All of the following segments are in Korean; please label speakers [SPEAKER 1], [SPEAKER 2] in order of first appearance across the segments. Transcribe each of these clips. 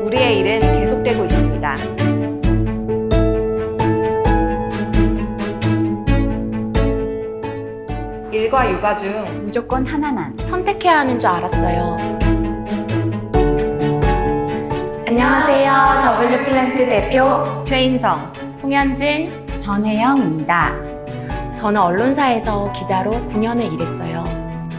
[SPEAKER 1] 우리의 일은 계속되고 있습니다. 일과 육아 중
[SPEAKER 2] 무조건 하나만.
[SPEAKER 3] 선택해야 하는 줄 알았어요. 안녕하세요. W 플랜트 대표
[SPEAKER 1] 최인성,
[SPEAKER 3] 홍현진.
[SPEAKER 2] 전혜영입니다.
[SPEAKER 3] 저는 언론사에서 기자로 9년을 일했어요.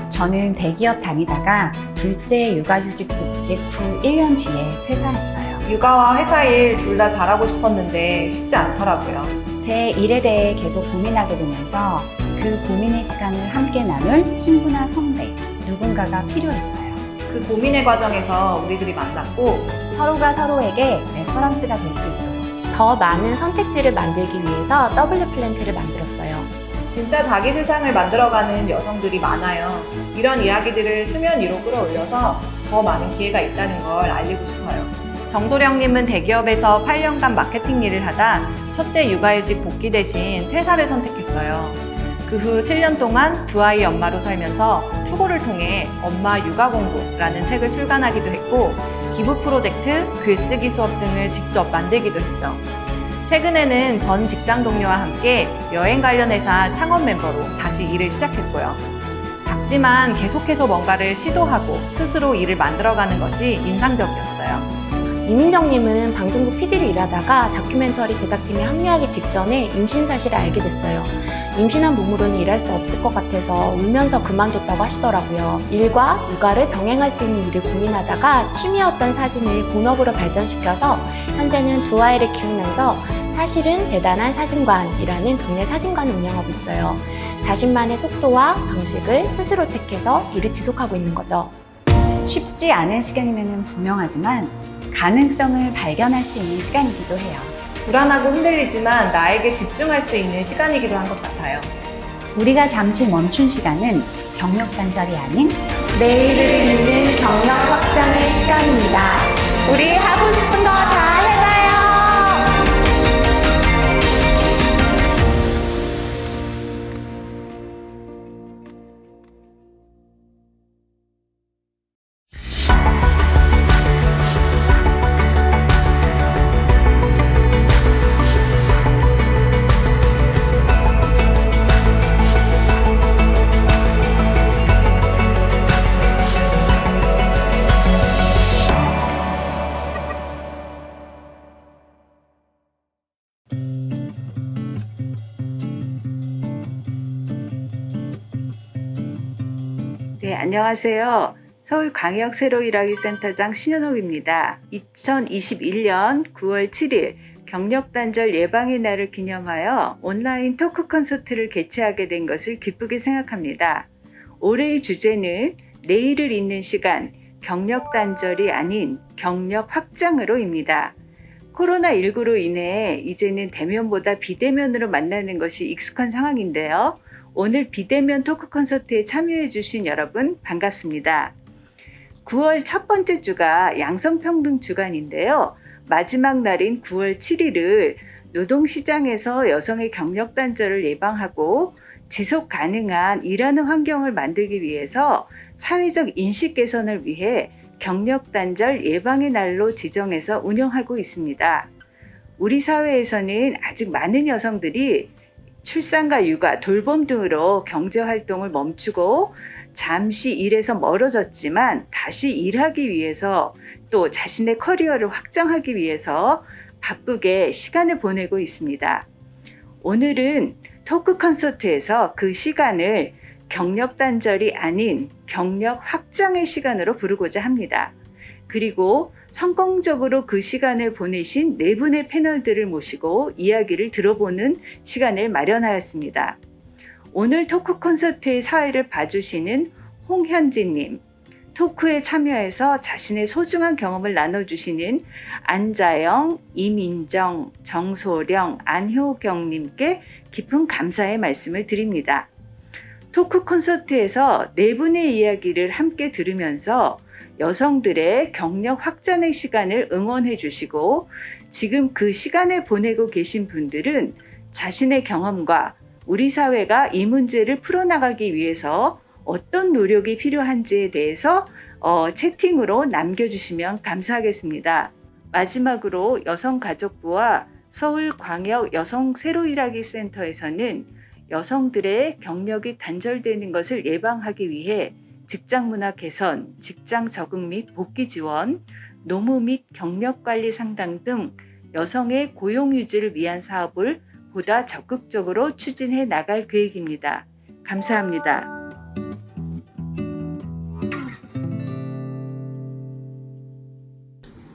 [SPEAKER 2] 저는 대기업 다니다가 둘째 육아휴직 복직 후 1년 뒤에 퇴사했어요.
[SPEAKER 1] 육아와 회사 일 둘 다 잘하고 싶었는데 쉽지 않더라고요.
[SPEAKER 2] 제 일에 대해 계속 고민하게 되면서 그 고민의 시간을 함께 나눌 친구나 선배, 누군가가 필요했어요.
[SPEAKER 1] 그 고민의 과정에서 우리들이 만났고
[SPEAKER 2] 서로가 서로에게 레퍼런스가 될 수 있도록
[SPEAKER 3] 더 많은 선택지를 만들기 위해서 W 플랜트를 만들었어요.
[SPEAKER 1] 진짜 자기 세상을 만들어가는 여성들이 많아요. 이런 이야기들을 수면 위로 끌어올려서 더 많은 기회가 있다는 걸 알리고 싶어요. 정소령님은 대기업에서 8년간 마케팅 일을 하다 첫째 육아휴직 복귀 대신 퇴사를 선택했어요. 그 후 7년 동안 두 아이 엄마로 살면서 투고를 통해 엄마 육아 공부라는 책을 출간하기도 했고 기부 프로젝트, 글쓰기 수업 등을 직접 만들기도 했죠. 최근에는 전 직장 동료와 함께 여행 관련 회사 창업 멤버로 다시 일을 시작했고요. 작지만 계속해서 뭔가를 시도하고 스스로 일을 만들어가는 것이 인상적이었어요.
[SPEAKER 3] 이민정님은 방송국 PD로 일하다가 다큐멘터리 제작팀에 합류하기 직전에 임신 사실을 알게 됐어요. 임신한 몸으로는 일할 수 없을 것 같아서 울면서 그만뒀다고 하시더라고요. 일과 육아를 병행할 수 있는 일을 고민하다가 취미였던 사진을 본업으로 발전시켜서 현재는 두 아이를 키우면서 사실은 대단한 사진관이라는 동네 사진관을 운영하고 있어요. 자신만의 속도와 방식을 스스로 택해서 일을 지속하고 있는 거죠.
[SPEAKER 2] 쉽지 않은 시간임에는 분명하지만 가능성을 발견할 수 있는 시간이기도 해요.
[SPEAKER 1] 불안하고 흔들리지만 나에게 집중할 수 있는 시간이기도 한 것 같아요.
[SPEAKER 2] 우리가 잠시 멈춘 시간은 경력 단절이 아닌
[SPEAKER 3] 내일을 잇는 경력 확장의 시간입니다. 우리 하고 싶은 거 다 해봐요.
[SPEAKER 4] 네, 안녕하세요. 서울광역 새로 일하기 센터장 신현옥입니다. 2021년 9월 7일 경력 단절 예방의 날을 기념하여 온라인 토크 콘서트를 개최하게 된 것을 기쁘게 생각합니다. 올해의 주제는 내일을 잇는 시간, 경력 단절이 아닌 경력 확장으로입니다. 코로나19로 인해 이제는 대면보다 비대면으로 만나는 것이 익숙한 상황인데요. 오늘 비대면 토크 콘서트에 참여해 주신 여러분 반갑습니다. 9월 첫 번째 주가 양성평등 주간인데요. 마지막 날인 9월 7일을 노동시장에서 여성의 경력 단절을 예방하고 지속 가능한 일하는 환경을 만들기 위해서 사회적 인식 개선을 위해 경력 단절 예방의 날로 지정해서 운영하고 있습니다. 우리 사회에서는 아직 많은 여성들이 출산과 육아, 돌봄 등으로 경제활동을 멈추고 잠시 일에서 멀어졌지만 다시 일하기 위해서 또 자신의 커리어를 확장하기 위해서 바쁘게 시간을 보내고 있습니다. 오늘은 토크 콘서트에서 그 시간을 경력 단절이 아닌 경력 확장의 시간으로 부르고자 합니다. 그리고 성공적으로 그 시간을 보내신 네 분의 패널들을 모시고 이야기를 들어보는 시간을 마련하였습니다. 오늘 토크 콘서트의 사회를 봐주시는 홍현진님, 토크에 참여해서 자신의 소중한 경험을 나눠주시는 안자영, 이민정, 정소령, 안효경님께 깊은 감사의 말씀을 드립니다. 토크 콘서트에서 네 분의 이야기를 함께 들으면서 여성들의 경력 확장의 시간을 응원해 주시고 지금 그 시간을 보내고 계신 분들은 자신의 경험과 우리 사회가 이 문제를 풀어나가기 위해서 어떤 노력이 필요한지에 대해서 채팅으로 남겨주시면 감사하겠습니다. 마지막으로 여성가족부와 서울광역 여성 새로 일하기 센터에서는 여성들의 경력이 단절되는 것을 예방하기 위해 직장 문화 개선, 직장 적응 및 복귀 지원, 노무 및 경력관리 상담 등 여성의 고용 유지를 위한 사업을 보다 적극적으로 추진해 나갈 계획입니다. 감사합니다.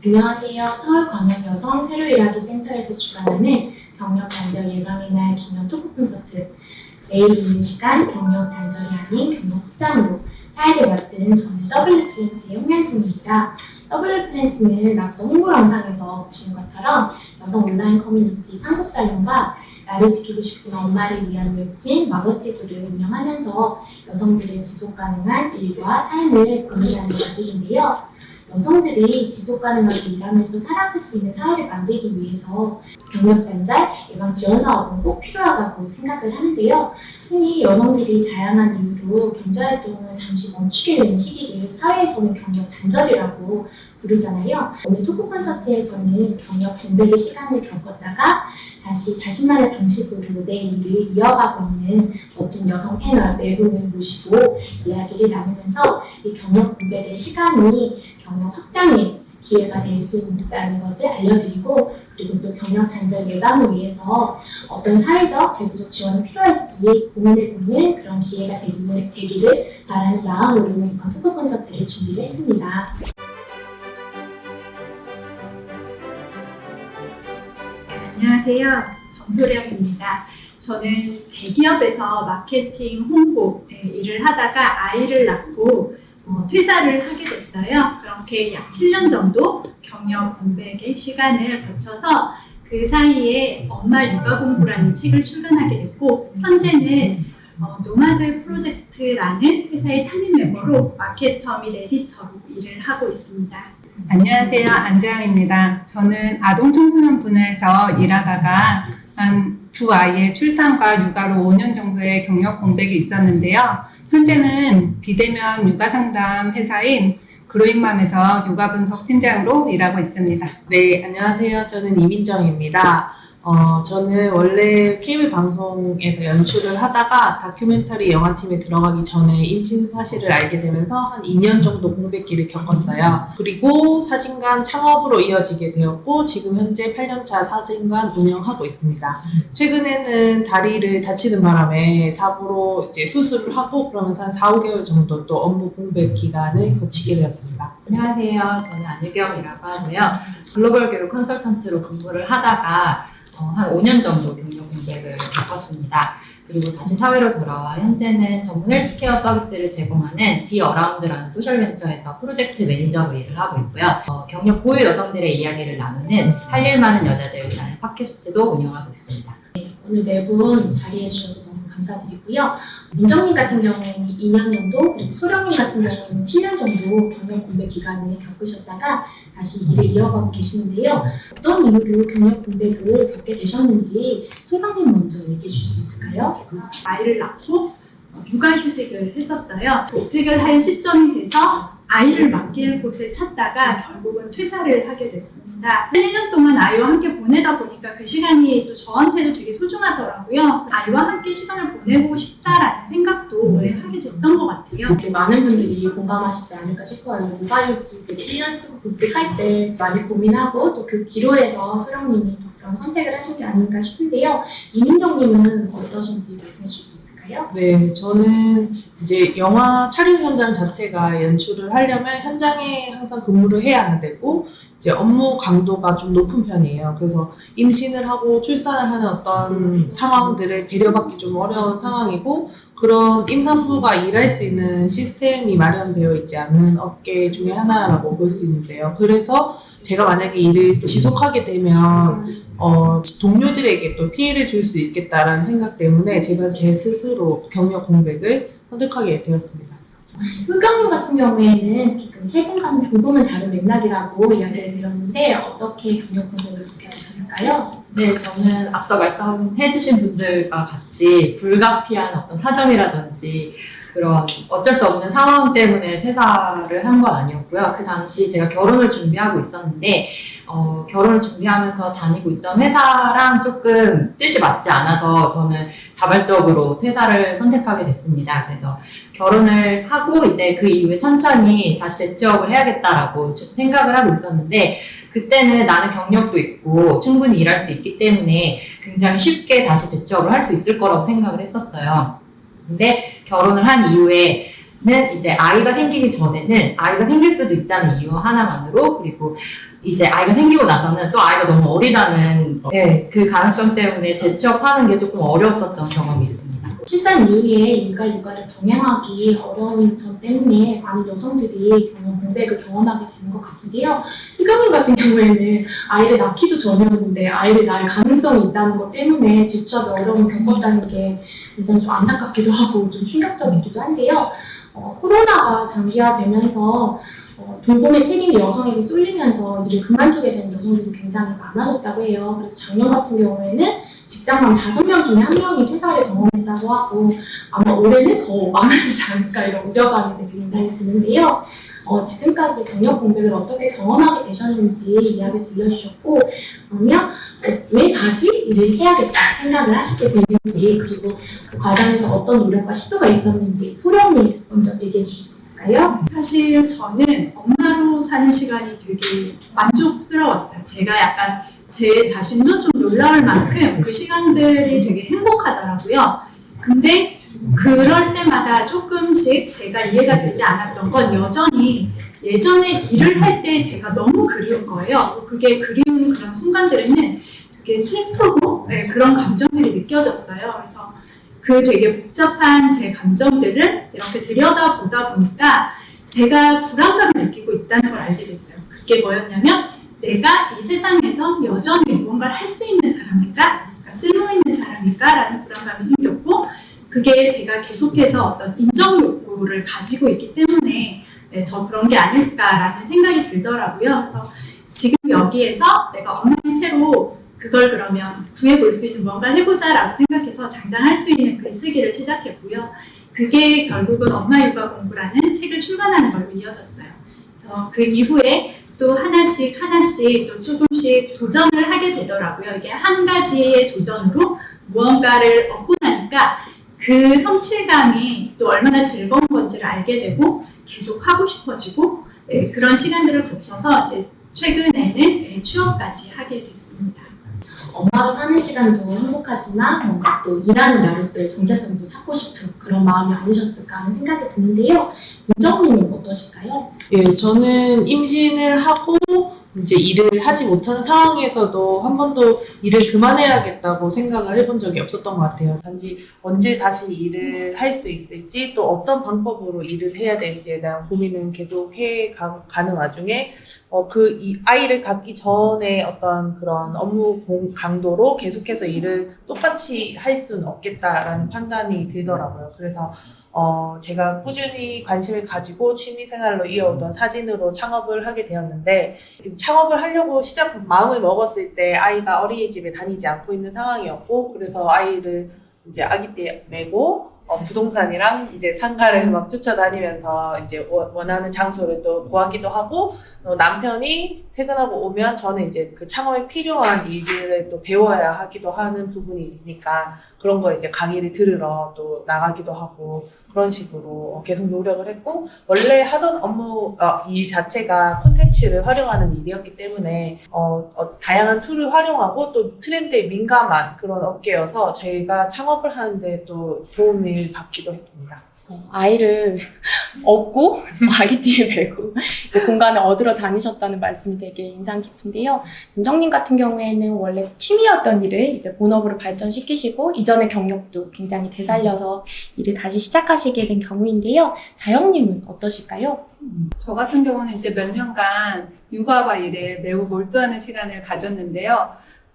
[SPEAKER 5] 안녕하세요. 서울광역 여성 새로 일하기 센터에서 주관하는 경력 단절 예방의 날 기념 토크 콘서트. 내일 있는 시간 경력 단절이 아닌 경력 확장으로 사회를 맡은 저는 더블리프렌트의 홍현진입니다. 더블리프렌트는 앞서 홍보 영상에서 보신 것처럼 여성 온라인 커뮤니티 참고살롱과 나를 지키고 싶은 엄마를 위한 웹진 마더태그를 운영하면서 여성들의 지속가능한 일과 삶을 고민하는 조직인데요. 여성들이 지속가능하게 일하면서 살아갈 수 있는 사회를 만들기 위해서 경력단절 예방 지원 사업은 꼭 필요하다고 생각을 하는데요. 흔히 여성들이 다양한 이유로 경제활동을 잠시 멈추게 되는 시기를 사회에서는 경력 단절이라고 부르잖아요. 오늘 토크 콘서트에서는 경력 공백의 시간을 겪었다가 다시 자신만의 방식으로 내 일을 이어가고 있는 멋진 여성 패널 4분을 모시고 이야기를 나누면서 이 경력 공백의 시간이 경력 확장의 기회가 될 수 있다는 것을 알려드리고, 그리고 또 경력 단절 예방을 위해서 어떤 사회적, 제도적 지원이 필요할지 고민해보는 그런 기회가 되기를 바라는 마음으로 이번 토크 콘서트를 준비를 했습니다.
[SPEAKER 6] 안녕하세요. 정소령입니다. 저는 대기업에서 마케팅, 홍보 일을 하다가 아이를 낳고 퇴사를 하게 됐어요. 그렇게 약 7년 정도 경력 공백의 시간을 거쳐서 그 사이에 엄마 육아 공부라는 책을 출간하게 됐고, 현재는 노마드 프로젝트라는 회사의 창립 멤버로 마케터 및 에디터로 일을 하고 있습니다.
[SPEAKER 7] 안녕하세요. 안재영입니다. 저는 아동 청소년 분야에서 일하다가 한 두 아이의 출산과 육아로 5년 정도의 경력 공백이 있었는데요. 현재는 비대면 육아 상담 회사인 그로잉맘에서 육아 분석 팀장으로 일하고 있습니다.
[SPEAKER 8] 네, 안녕하세요. 저는 이민정입니다. 저는 원래 케이블 방송에서 연출을 하다가 다큐멘터리 영화팀에 들어가기 전에 임신 사실을 알게 되면서 한 2년 정도 공백기를 겪었어요. 그리고 사진관 창업으로 이어지게 되었고, 지금 현재 8년차 사진관 운영하고 있습니다. 최근에는 다리를 다치는 바람에 사고로 이제 수술을 하고, 그러면서 한 4, 5개월 정도 또 업무 공백 기간을 거치게 되었습니다.
[SPEAKER 9] 안녕하세요. 저는 안유경이라고 하고요. 글로벌 교육 컨설턴트로 근무를 하다가 한 5년 정도 경력 공백을 겪었습니다. 그리고 다시 사회로 돌아와 현재는 전문 헬스케어 서비스를 제공하는 디어라운드라는 소셜벤처에서 프로젝트 매니저로 일을 하고 있고요. 경력 고유 여성들의 이야기를 나누는 할 일 많은 여자들이라는 팟캐스트도 운영하고 있습니다.
[SPEAKER 5] 오늘 4분 자리해 주셔서 너무 감사드리고요. 민정님 같은 경우에는 2년 정도, 그리고 소령님 같은 경우에는 7년 정도 경력 공백 기간을 겪으셨다가 다시 일을 이어가고 계시는데요. 어떤 이유로 경력 공백을 겪게 되셨는지 소령님 먼저 얘기해 주실 수 있을까요?
[SPEAKER 6] 아이를 낳고 육아휴직을 했었어요. 복직을 할 시점이 돼서 아이를 맡길 곳을 찾다가 결국은 퇴사를 하게 됐습니다. 1년 동안 아이와 함께 보내다 보니까 그 시간이 또 저한테도 되게 소중하더라고요. 아이와 함께 시간을 보내고 싶다라는 생각도 하게 됐던 것 같아요.
[SPEAKER 5] 많은 분들이 공감하시지 않을까 싶어요. 육아휴직을 1년 쓰고 복직할 때 많이 고민하고 또 그 기로에서 소령님이 또 그런 선택을 하신 게 아닌가 싶은데요. 이민정님은 어떠신지 말씀해 주실 수 있을까요?
[SPEAKER 8] 네, 저는 이제 영화 촬영 현장 자체가 연출을 하려면 현장에 항상 근무를 해야 되고, 이제 업무 강도가 좀 높은 편이에요. 그래서 임신을 하고 출산을 하는 어떤 상황들을 배려받기 좀 어려운 상황이고, 그런 임산부가 일할 수 있는 시스템이 마련되어 있지 않은 업계 중에 하나라고 볼 수 있는데요. 그래서 제가 만약에 일을 지속하게 되면 동료들에게 또 피해를 줄 수 있겠다라는 생각 때문에 제가 제 스스로 경력 공백을 선택하게 되었습니다.
[SPEAKER 5] 효경님 같은 경우에는 조금 세 분과는 조금은 다른 맥락이라고 이야기를 드렸는데 어떻게 경력 공백을 겪게 되셨을까요?
[SPEAKER 9] 네, 저는 앞서 말씀해주신 분들과 같이 불가피한 어떤 사정이라든지 그런 어쩔 수 없는 상황 때문에 퇴사를 한 건 아니었고요. 그 당시 제가 결혼을 준비하고 있었는데 결혼을 준비하면서 다니고 있던 회사랑 조금 뜻이 맞지 않아서 저는 자발적으로 퇴사를 선택하게 됐습니다. 그래서 결혼을 하고 이제 그 이후에 천천히 다시 재취업을 해야겠다라고 생각을 하고 있었는데 그때는 나는 경력도 있고 충분히 일할 수 있기 때문에 굉장히 쉽게 다시 재취업을 할 수 있을 거라고 생각을 했었어요. 근데 결혼을 한 이후에는 이제 아이가 생기기 전에는 아이가 생길 수도 있다는 이유 하나만으로 그리고 이제 아이가 생기고 나서는 또 아이가 너무 어리다는 그 가능성 때문에 재취업하는 게 조금 어려웠었던 경험이 있습니다.
[SPEAKER 5] 출산 이후에 육아를 병행하기 어려운 점 때문에 많은 여성들이 경영 공백을 경험하게 되는 것 같은데요. 수경님 같은 경우에는 아이를 낳기도 전이었는데 아이를 낳을 가능성이 있다는 것 때문에 재취업에 어려움을 겪었다는 게 굉장히 좀 안타깝기도 하고 좀 충격적이기도 한데요. 코로나가 장기화되면서 돌봄의 책임이 여성에게 쏠리면서 일을 그만두게 된 여성들이 굉장히 많아졌다고 해요. 그래서 작년 같은 경우에는 직장맘 5명 중에 1명이 퇴사를 경험했다고 하고 아마 올해는 더 많아지지 않을까 이런 우려감이 굉장히 드는데요. 지금까지 경력 공백을 어떻게 경험하게 되셨는지 이야기 들려주셨고 그러면 왜 다시 일을 해야겠다 생각을 하시게 됐는지 그리고 그 과정에서 어떤 노력과 시도가 있었는지 소령님 먼저 얘기해 주실 수 있을까요?
[SPEAKER 6] 사실 저는 엄마로 사는 시간이 되게 만족스러웠어요. 제가 약간 제 자신도 좀 놀라울 만큼 그 시간들이 되게 행복하더라고요. 근데 그럴 때마다 조금씩 제가 이해가 되지 않았던 건 여전히 예전에 일을 할 때 제가 너무 그리운 거예요. 그게 그리운 그런 순간들에는 되게 슬프고 그런 감정들이 느껴졌어요. 그래서 그 되게 복잡한 제 감정들을 이렇게 들여다보다 보니까 제가 불안감을 느끼고 있다는 걸 알게 됐어요. 그게 뭐였냐면 내가 이 세상에서 여전히 무언가를 할 수 있는 사람일까? 그러니까 쓸모있는 사람일까? 라는 불안감이 생겼고 그게 제가 계속해서 어떤 인정 욕구를 가지고 있기 때문에 더 그런 게 아닐까라는 생각이 들더라고요. 그래서 지금 여기에서 내가 엄마의 채로 그걸 그러면 구해볼 수 있는 뭔가를 해보자라고 생각해서 당장 할 수 있는 글쓰기를 시작했고요. 그게 결국은 엄마 육아 공부라는 책을 출간하는 걸로 이어졌어요. 그래서 그 이후에 또 하나씩 또 조금씩 도전을 하게 되더라고요. 이게 한 가지의 도전으로 무언가를 얻고 나니까 그 성취감이 또 얼마나 즐거운 건지를 알게 되고 계속 하고 싶어지고 그런 시간들을 거쳐서 이제 최근에는 취업까지 하게 됐습니다.
[SPEAKER 5] 엄마로 사는 시간도 행복하지만 뭔가 또 일하는 나로서의 정체성도 찾고 싶은 그런 마음이 아니셨을까 하는 생각이 드는데요. 민정님은 어떠실까요?
[SPEAKER 8] 예, 저는 임신을 하고 이제 일을 하지 못하는 상황에서도 한 번도 일을 그만해야겠다고 생각을 해본 적이 없었던 것 같아요. 단지 언제 다시 일을 할 수 있을지 또 어떤 방법으로 일을 해야 될지에 대한 고민은 계속 가는 와중에 이 아이를 갖기 전에 어떤 그런 업무 강도로 계속해서 일을 똑같이 할 수는 없겠다라는 판단이 들더라고요. 그래서 제가 꾸준히 관심을 가지고 취미생활로 이어오던 사진으로 창업을 하게 되었는데 창업을 하려고 마음을 먹었을 때 아이가 어린이집에 다니지 않고 있는 상황이었고 그래서 아이를 이제 아기 때 메고 부동산이랑 이제 상가를 막 쫓아다니면서 이제 원하는 장소를 또 구하기도 하고 남편이 퇴근하고 오면 저는 이제 그 창업에 필요한 일들을 또 배워야 하기도 하는 부분이 있으니까 그런 거 이제 강의를 들으러 또 나가기도 하고 그런 식으로 계속 노력을 했고 원래 하던 업무 일 자체가 콘텐츠를 활용하는 일이었기 때문에 다양한 툴을 활용하고 또 트렌드에 민감한 그런 업계여서 저희가 창업을 하는데 또 도움을 받기도 했습니다.
[SPEAKER 3] 아이를 얻고 아기띠에 메고 이제 공간을 얻으러 다니셨다는 말씀이 되게 인상 깊은데요. 민정님 같은 경우에는 원래 취미였던 일을 이제 본업으로 발전시키시고 이전의 경력도 굉장히 되살려서 일을 다시 시작하시게 된 경우인데요. 자영님은 어떠실까요?
[SPEAKER 7] 저 같은 경우는 이제 몇 년간 육아와 일에 매우 몰두하는 시간을 가졌는데요.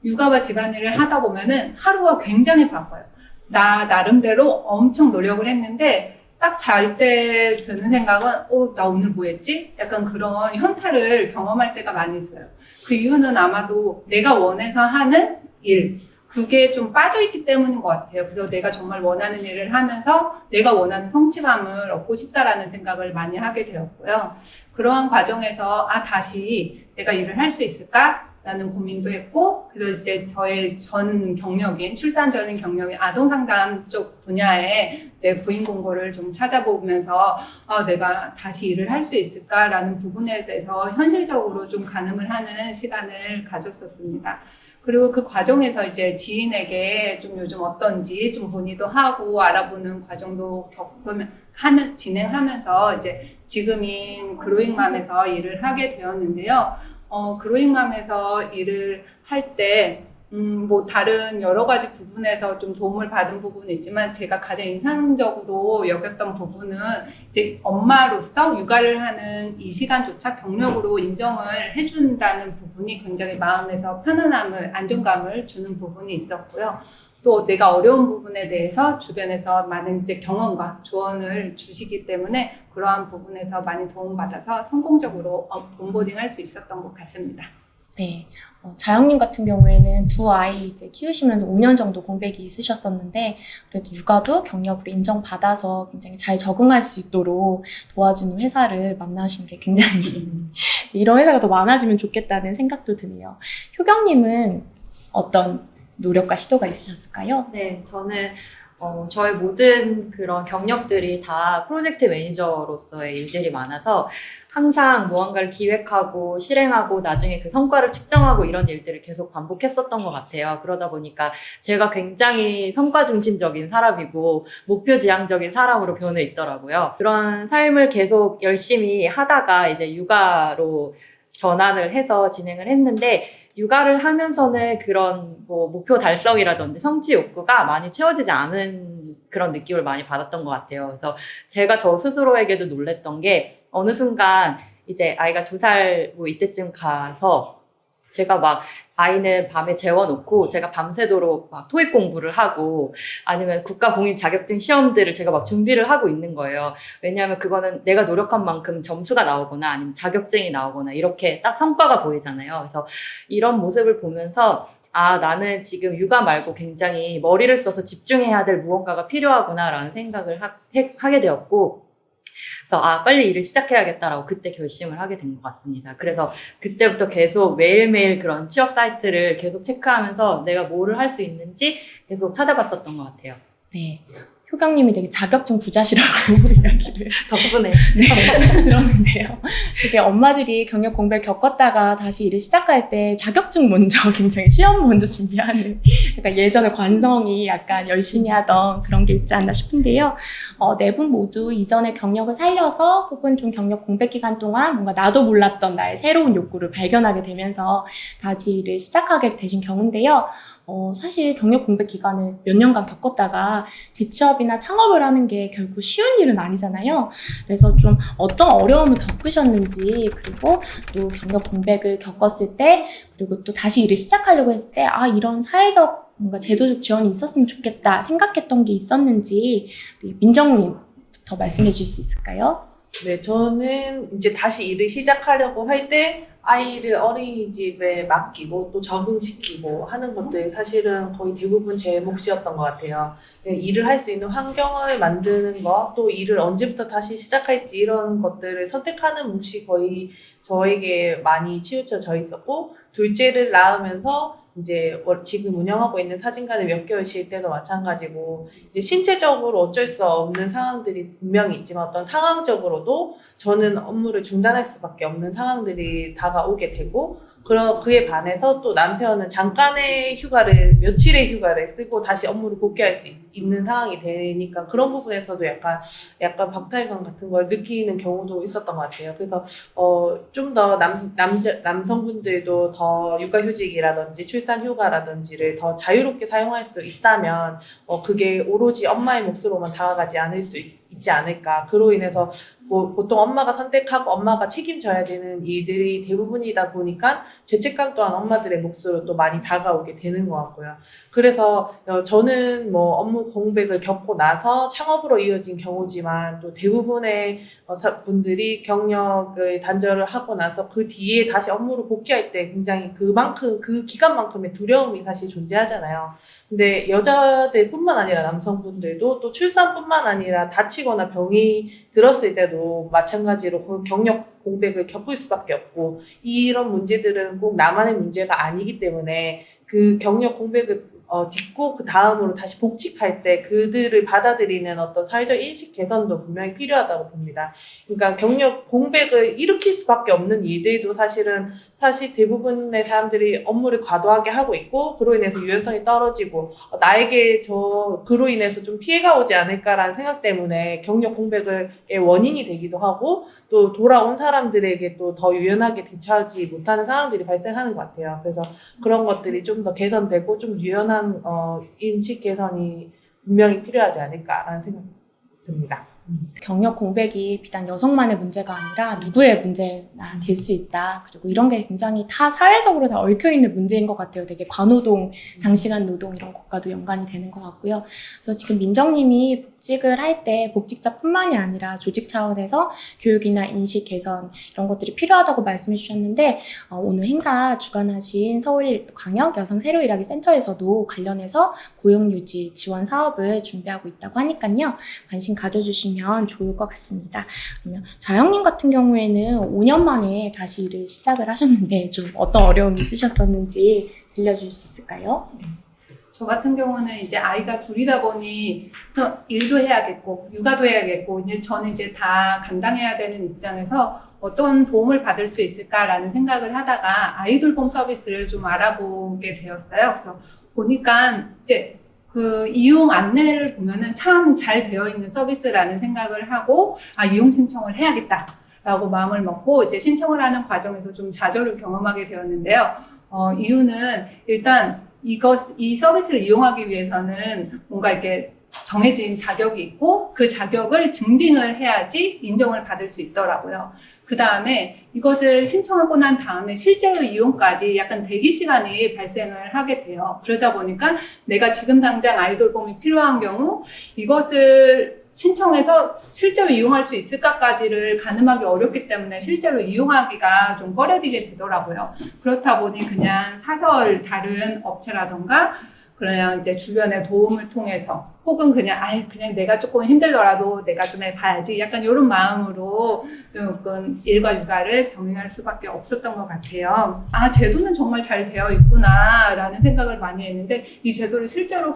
[SPEAKER 7] 육아와 집안일을 하다 보면은 하루가 굉장히 바빠요. 나 나름대로 엄청 노력을 했는데 딱 잘 때 드는 생각은 나 오늘 뭐 했지? 약간 그런 현타를 경험할 때가 많이 있어요. 그 이유는 아마도 내가 원해서 하는 일, 그게 좀 빠져있기 때문인 것 같아요. 그래서 내가 정말 원하는 일을 하면서 내가 원하는 성취감을 얻고 싶다라는 생각을 많이 하게 되었고요. 그러한 과정에서 다시 내가 일을 할 수 있을까? 라는 고민도 했고, 그래서 이제 저의 전 경력인, 출산 전인 경력인 아동상담 쪽 분야에 이제 구인 공고를 좀 찾아보면서 내가 다시 일을 할 수 있을까라는 부분에 대해서 현실적으로 좀 가늠을 하는 시간을 가졌었습니다. 그리고 그 과정에서 이제 지인에게 좀 요즘 어떤지 좀 문의도 하고 알아보는 과정도 진행하면서 이제 지금인 그로잉맘에서 일을 하게 되었는데요. 그로잉맘에서 일을 할 때, 뭐, 다른 여러 가지 부분에서 좀 도움을 받은 부분이 있지만, 제가 가장 인상적으로 여겼던 부분은, 이제 엄마로서 육아를 하는 이 시간조차 경력으로 인정을 해준다는 부분이 굉장히 마음에서 편안함을, 안정감을 주는 부분이 있었고요. 또 내가 어려운 부분에 대해서 주변에서 많은 이제 경험과 조언을 주시기 때문에 그러한 부분에서 많이 도움받아서 성공적으로 온보딩 할 수 있었던 것 같습니다.
[SPEAKER 3] 네. 자영님 같은 경우에는 두 아이 이제 키우시면서 5년 정도 공백이 있으셨었는데, 그래도 육아도 경력으로 인정받아서 굉장히 잘 적응할 수 있도록 도와주는 회사를 만나신 게 굉장히 이런 회사가 더 많아지면 좋겠다는 생각도 드네요. 효경님은 어떤 노력과 시도가 있으셨을까요?
[SPEAKER 9] 네, 저는 저의 모든 그런 경력들이 다 프로젝트 매니저로서의 일들이 많아서 항상 무언가를 기획하고 실행하고 나중에 그 성과를 측정하고 이런 일들을 계속 반복했었던 것 같아요. 그러다 보니까 제가 굉장히 성과 중심적인 사람이고 목표 지향적인 사람으로 변해 있더라고요. 그런 삶을 계속 열심히 하다가 이제 육아로 전환을 해서 진행을 했는데, 육아를 하면서는 그런 뭐 목표 달성이라든지 성취 욕구가 많이 채워지지 않은 그런 느낌을 많이 받았던 것 같아요. 그래서 제가 저 스스로에게도 놀랬던 게, 어느 순간 이제 아이가 2살 뭐 이때쯤 가서 제가 막 아이는 밤에 재워놓고 제가 밤새도록 막 토익 공부를 하고 아니면 국가 공인 자격증 시험들을 제가 막 준비를 하고 있는 거예요. 왜냐하면 그거는 내가 노력한 만큼 점수가 나오거나 아니면 자격증이 나오거나 이렇게 딱 성과가 보이잖아요. 그래서 이런 모습을 보면서 나는 지금 육아 말고 굉장히 머리를 써서 집중해야 될 무언가가 필요하구나라는 생각을 하게 되었고, 그래서 빨리 일을 시작해야겠다라고 그때 결심을 하게 된 것 같습니다. 그래서 그때부터 계속 매일매일 그런 취업 사이트를 계속 체크하면서 내가 뭐를 할 수 있는지 계속 찾아봤었던 것 같아요.
[SPEAKER 3] 네. 효경님이 되게 자격증 부자시라고 이야기를
[SPEAKER 9] 덕분에
[SPEAKER 3] 들었는데요. 되게 엄마들이 경력 공백 겪었다가 다시 일을 시작할 때 자격증 먼저 굉장히 시험 먼저 준비하는 약간 예전의 관성이 약간 열심히 하던 그런 게 있지 않나 싶은데요. 네 분 모두 이전의 경력을 살려서 혹은 좀 경력 공백 기간 동안 뭔가 나도 몰랐던 나의 새로운 욕구를 발견하게 되면서 다시 일을 시작하게 되신 경우인데요. 사실 경력 공백 기간을 몇 년간 겪었다가 재취업이나 창업을 하는 게 결국 쉬운 일은 아니잖아요. 그래서 좀 어떤 어려움을 겪으셨는지, 그리고 또 경력 공백을 겪었을 때, 그리고 또 다시 일을 시작하려고 했을 때, 이런 사회적 뭔가 제도적 지원이 있었으면 좋겠다 생각했던 게 있었는지, 우리 민정님부터 말씀해 주실 수 있을까요?
[SPEAKER 8] 네, 저는 이제 다시 일을 시작하려고 할 때 아이를 어린이집에 맡기고 또 적응시키고 하는 것들이 사실은 거의 대부분 제 몫이었던 것 같아요. 일을 할 수 있는 환경을 만드는 것, 또 일을 언제부터 다시 시작할지 이런 것들을 선택하는 몫이 거의 저에게 많이 치우쳐져 있었고, 둘째를 낳으면서 이제 지금 운영하고 있는 사진관을 몇 개월 쉴 때도 마찬가지고, 이제 신체적으로 어쩔 수 없는 상황들이 분명히 있지만 어떤 상황적으로도 저는 업무를 중단할 수밖에 없는 상황들이 다가오게 되고, 그에 반해서 또 남편은 잠깐의 휴가를, 며칠의 휴가를 쓰고 다시 업무를 복귀할 수 있는 상황이 되니까 그런 부분에서도 약간 박탈감 같은 걸 느끼는 경우도 있었던 것 같아요. 그래서 좀 더 남성분들도 더 육아휴직이라든지 출산휴가라든지를 더 자유롭게 사용할 수 있다면 그게 오로지 엄마의 몫으로만 다가가지 않을 수 있지 않을까. 그로 인해서 뭐 보통 엄마가 선택하고 엄마가 책임져야 되는 일들이 대부분이다 보니까 죄책감 또한 엄마들의 몫으로 또 많이 다가오게 되는 것 같고요. 그래서 저는 뭐 업무 공백을 겪고 나서 창업으로 이어진 경우지만 또 대부분의 분들이 경력을 단절을 하고 나서 그 뒤에 다시 업무로 복귀할 때 굉장히 그 기간만큼의 두려움이 사실 존재하잖아요. 근데 여자들뿐만 아니라 남성분들도 또 출산뿐만 아니라 다치거나 병이 들었을 때도 마찬가지로 경력 공백을 겪을 수밖에 없고, 이런 문제들은 꼭 나만의 문제가 아니기 때문에 그 경력 공백을 딛고 그 다음으로 다시 복직할 때 그들을 받아들이는 어떤 사회적 인식 개선도 분명히 필요하다고 봅니다. 그러니까 경력 공백을 일으킬 수밖에 없는 일들도 사실 대부분의 사람들이 업무를 과도하게 하고 있고, 그로 인해서 유연성이 떨어지고 나에게 그로 인해서 좀 피해가 오지 않을까라는 생각 때문에 경력 공백의 원인이 되기도 하고, 또 돌아온 사람들에게 또 더 유연하게 대처하지 못하는 상황들이 발생하는 것 같아요. 그래서 그런 것들이 좀 더 개선되고 좀 유연한 인식 개선이 분명히 필요하지 않을까라는 생각이 듭니다.
[SPEAKER 3] 경력 공백이 비단 여성만의 문제가 아니라 누구의 문제나 될 수 있다. 그리고 이런 게 굉장히 다 사회적으로 다 얽혀있는 문제인 것 같아요. 되게 과노동, 장시간 노동 이런 것과도 연관이 되는 것 같고요. 그래서 지금 민정님이 복직을 할 때 복직자뿐만이 아니라 조직 차원에서 교육이나 인식 개선 이런 것들이 필요하다고 말씀해 주셨는데, 오늘 행사 주관하신 서울광역 여성 새로 일하기 센터에서도 관련해서 고용유지 지원 사업을 준비하고 있다고 하니까요. 관심 가져주시면 좋을 것 같습니다. 그러면 자영님 같은 경우에는 5년 만에 다시 일을 시작을 하셨는데 좀 어떤 어려움이 있으셨었는지 들려줄 수 있을까요?
[SPEAKER 7] 저 같은 경우는 이제 아이가 둘이다 보니 또 일도 해야겠고 육아도 해야겠고 이제 저는 이제 다 감당해야 되는 입장에서 어떤 도움을 받을 수 있을까라는 생각을 하다가 아이돌봄 서비스를 좀 알아보게 되었어요. 그래서 보니까 이제 그 이용 안내를 보면은 참 잘 되어 있는 서비스라는 생각을 하고 이용 신청을 해야겠다라고 마음을 먹고 이제 신청을 하는 과정에서 좀 좌절을 경험하게 되었는데요. 이유는 일단 이 서비스를 이용하기 위해서는 뭔가 이렇게 정해진 자격이 있고 그 자격을 증빙을 해야지 인정을 받을 수 있더라고요. 그 다음에 이것을 신청하고 난 다음에 실제로 이용까지 약간 대기 시간이 발생을 하게 돼요. 그러다 보니까 내가 지금 당장 아이돌봄이 필요한 경우 이것을 신청해서 실제로 이용할 수 있을까까지를 가늠하기 어렵기 때문에 실제로 이용하기가 좀 꺼려지게 되더라고요. 그렇다 보니 그냥 사설 다른 업체라던가 그냥 이제 주변의 도움을 통해서 혹은 그냥 내가 조금 힘들더라도 내가 좀 해봐야지 약간 이런 마음으로 조금 일과 육아를 병행할 수밖에 없었던 것 같아요. 제도는 정말 잘 되어 있구나 라는 생각을 많이 했는데 이 제도를 실제로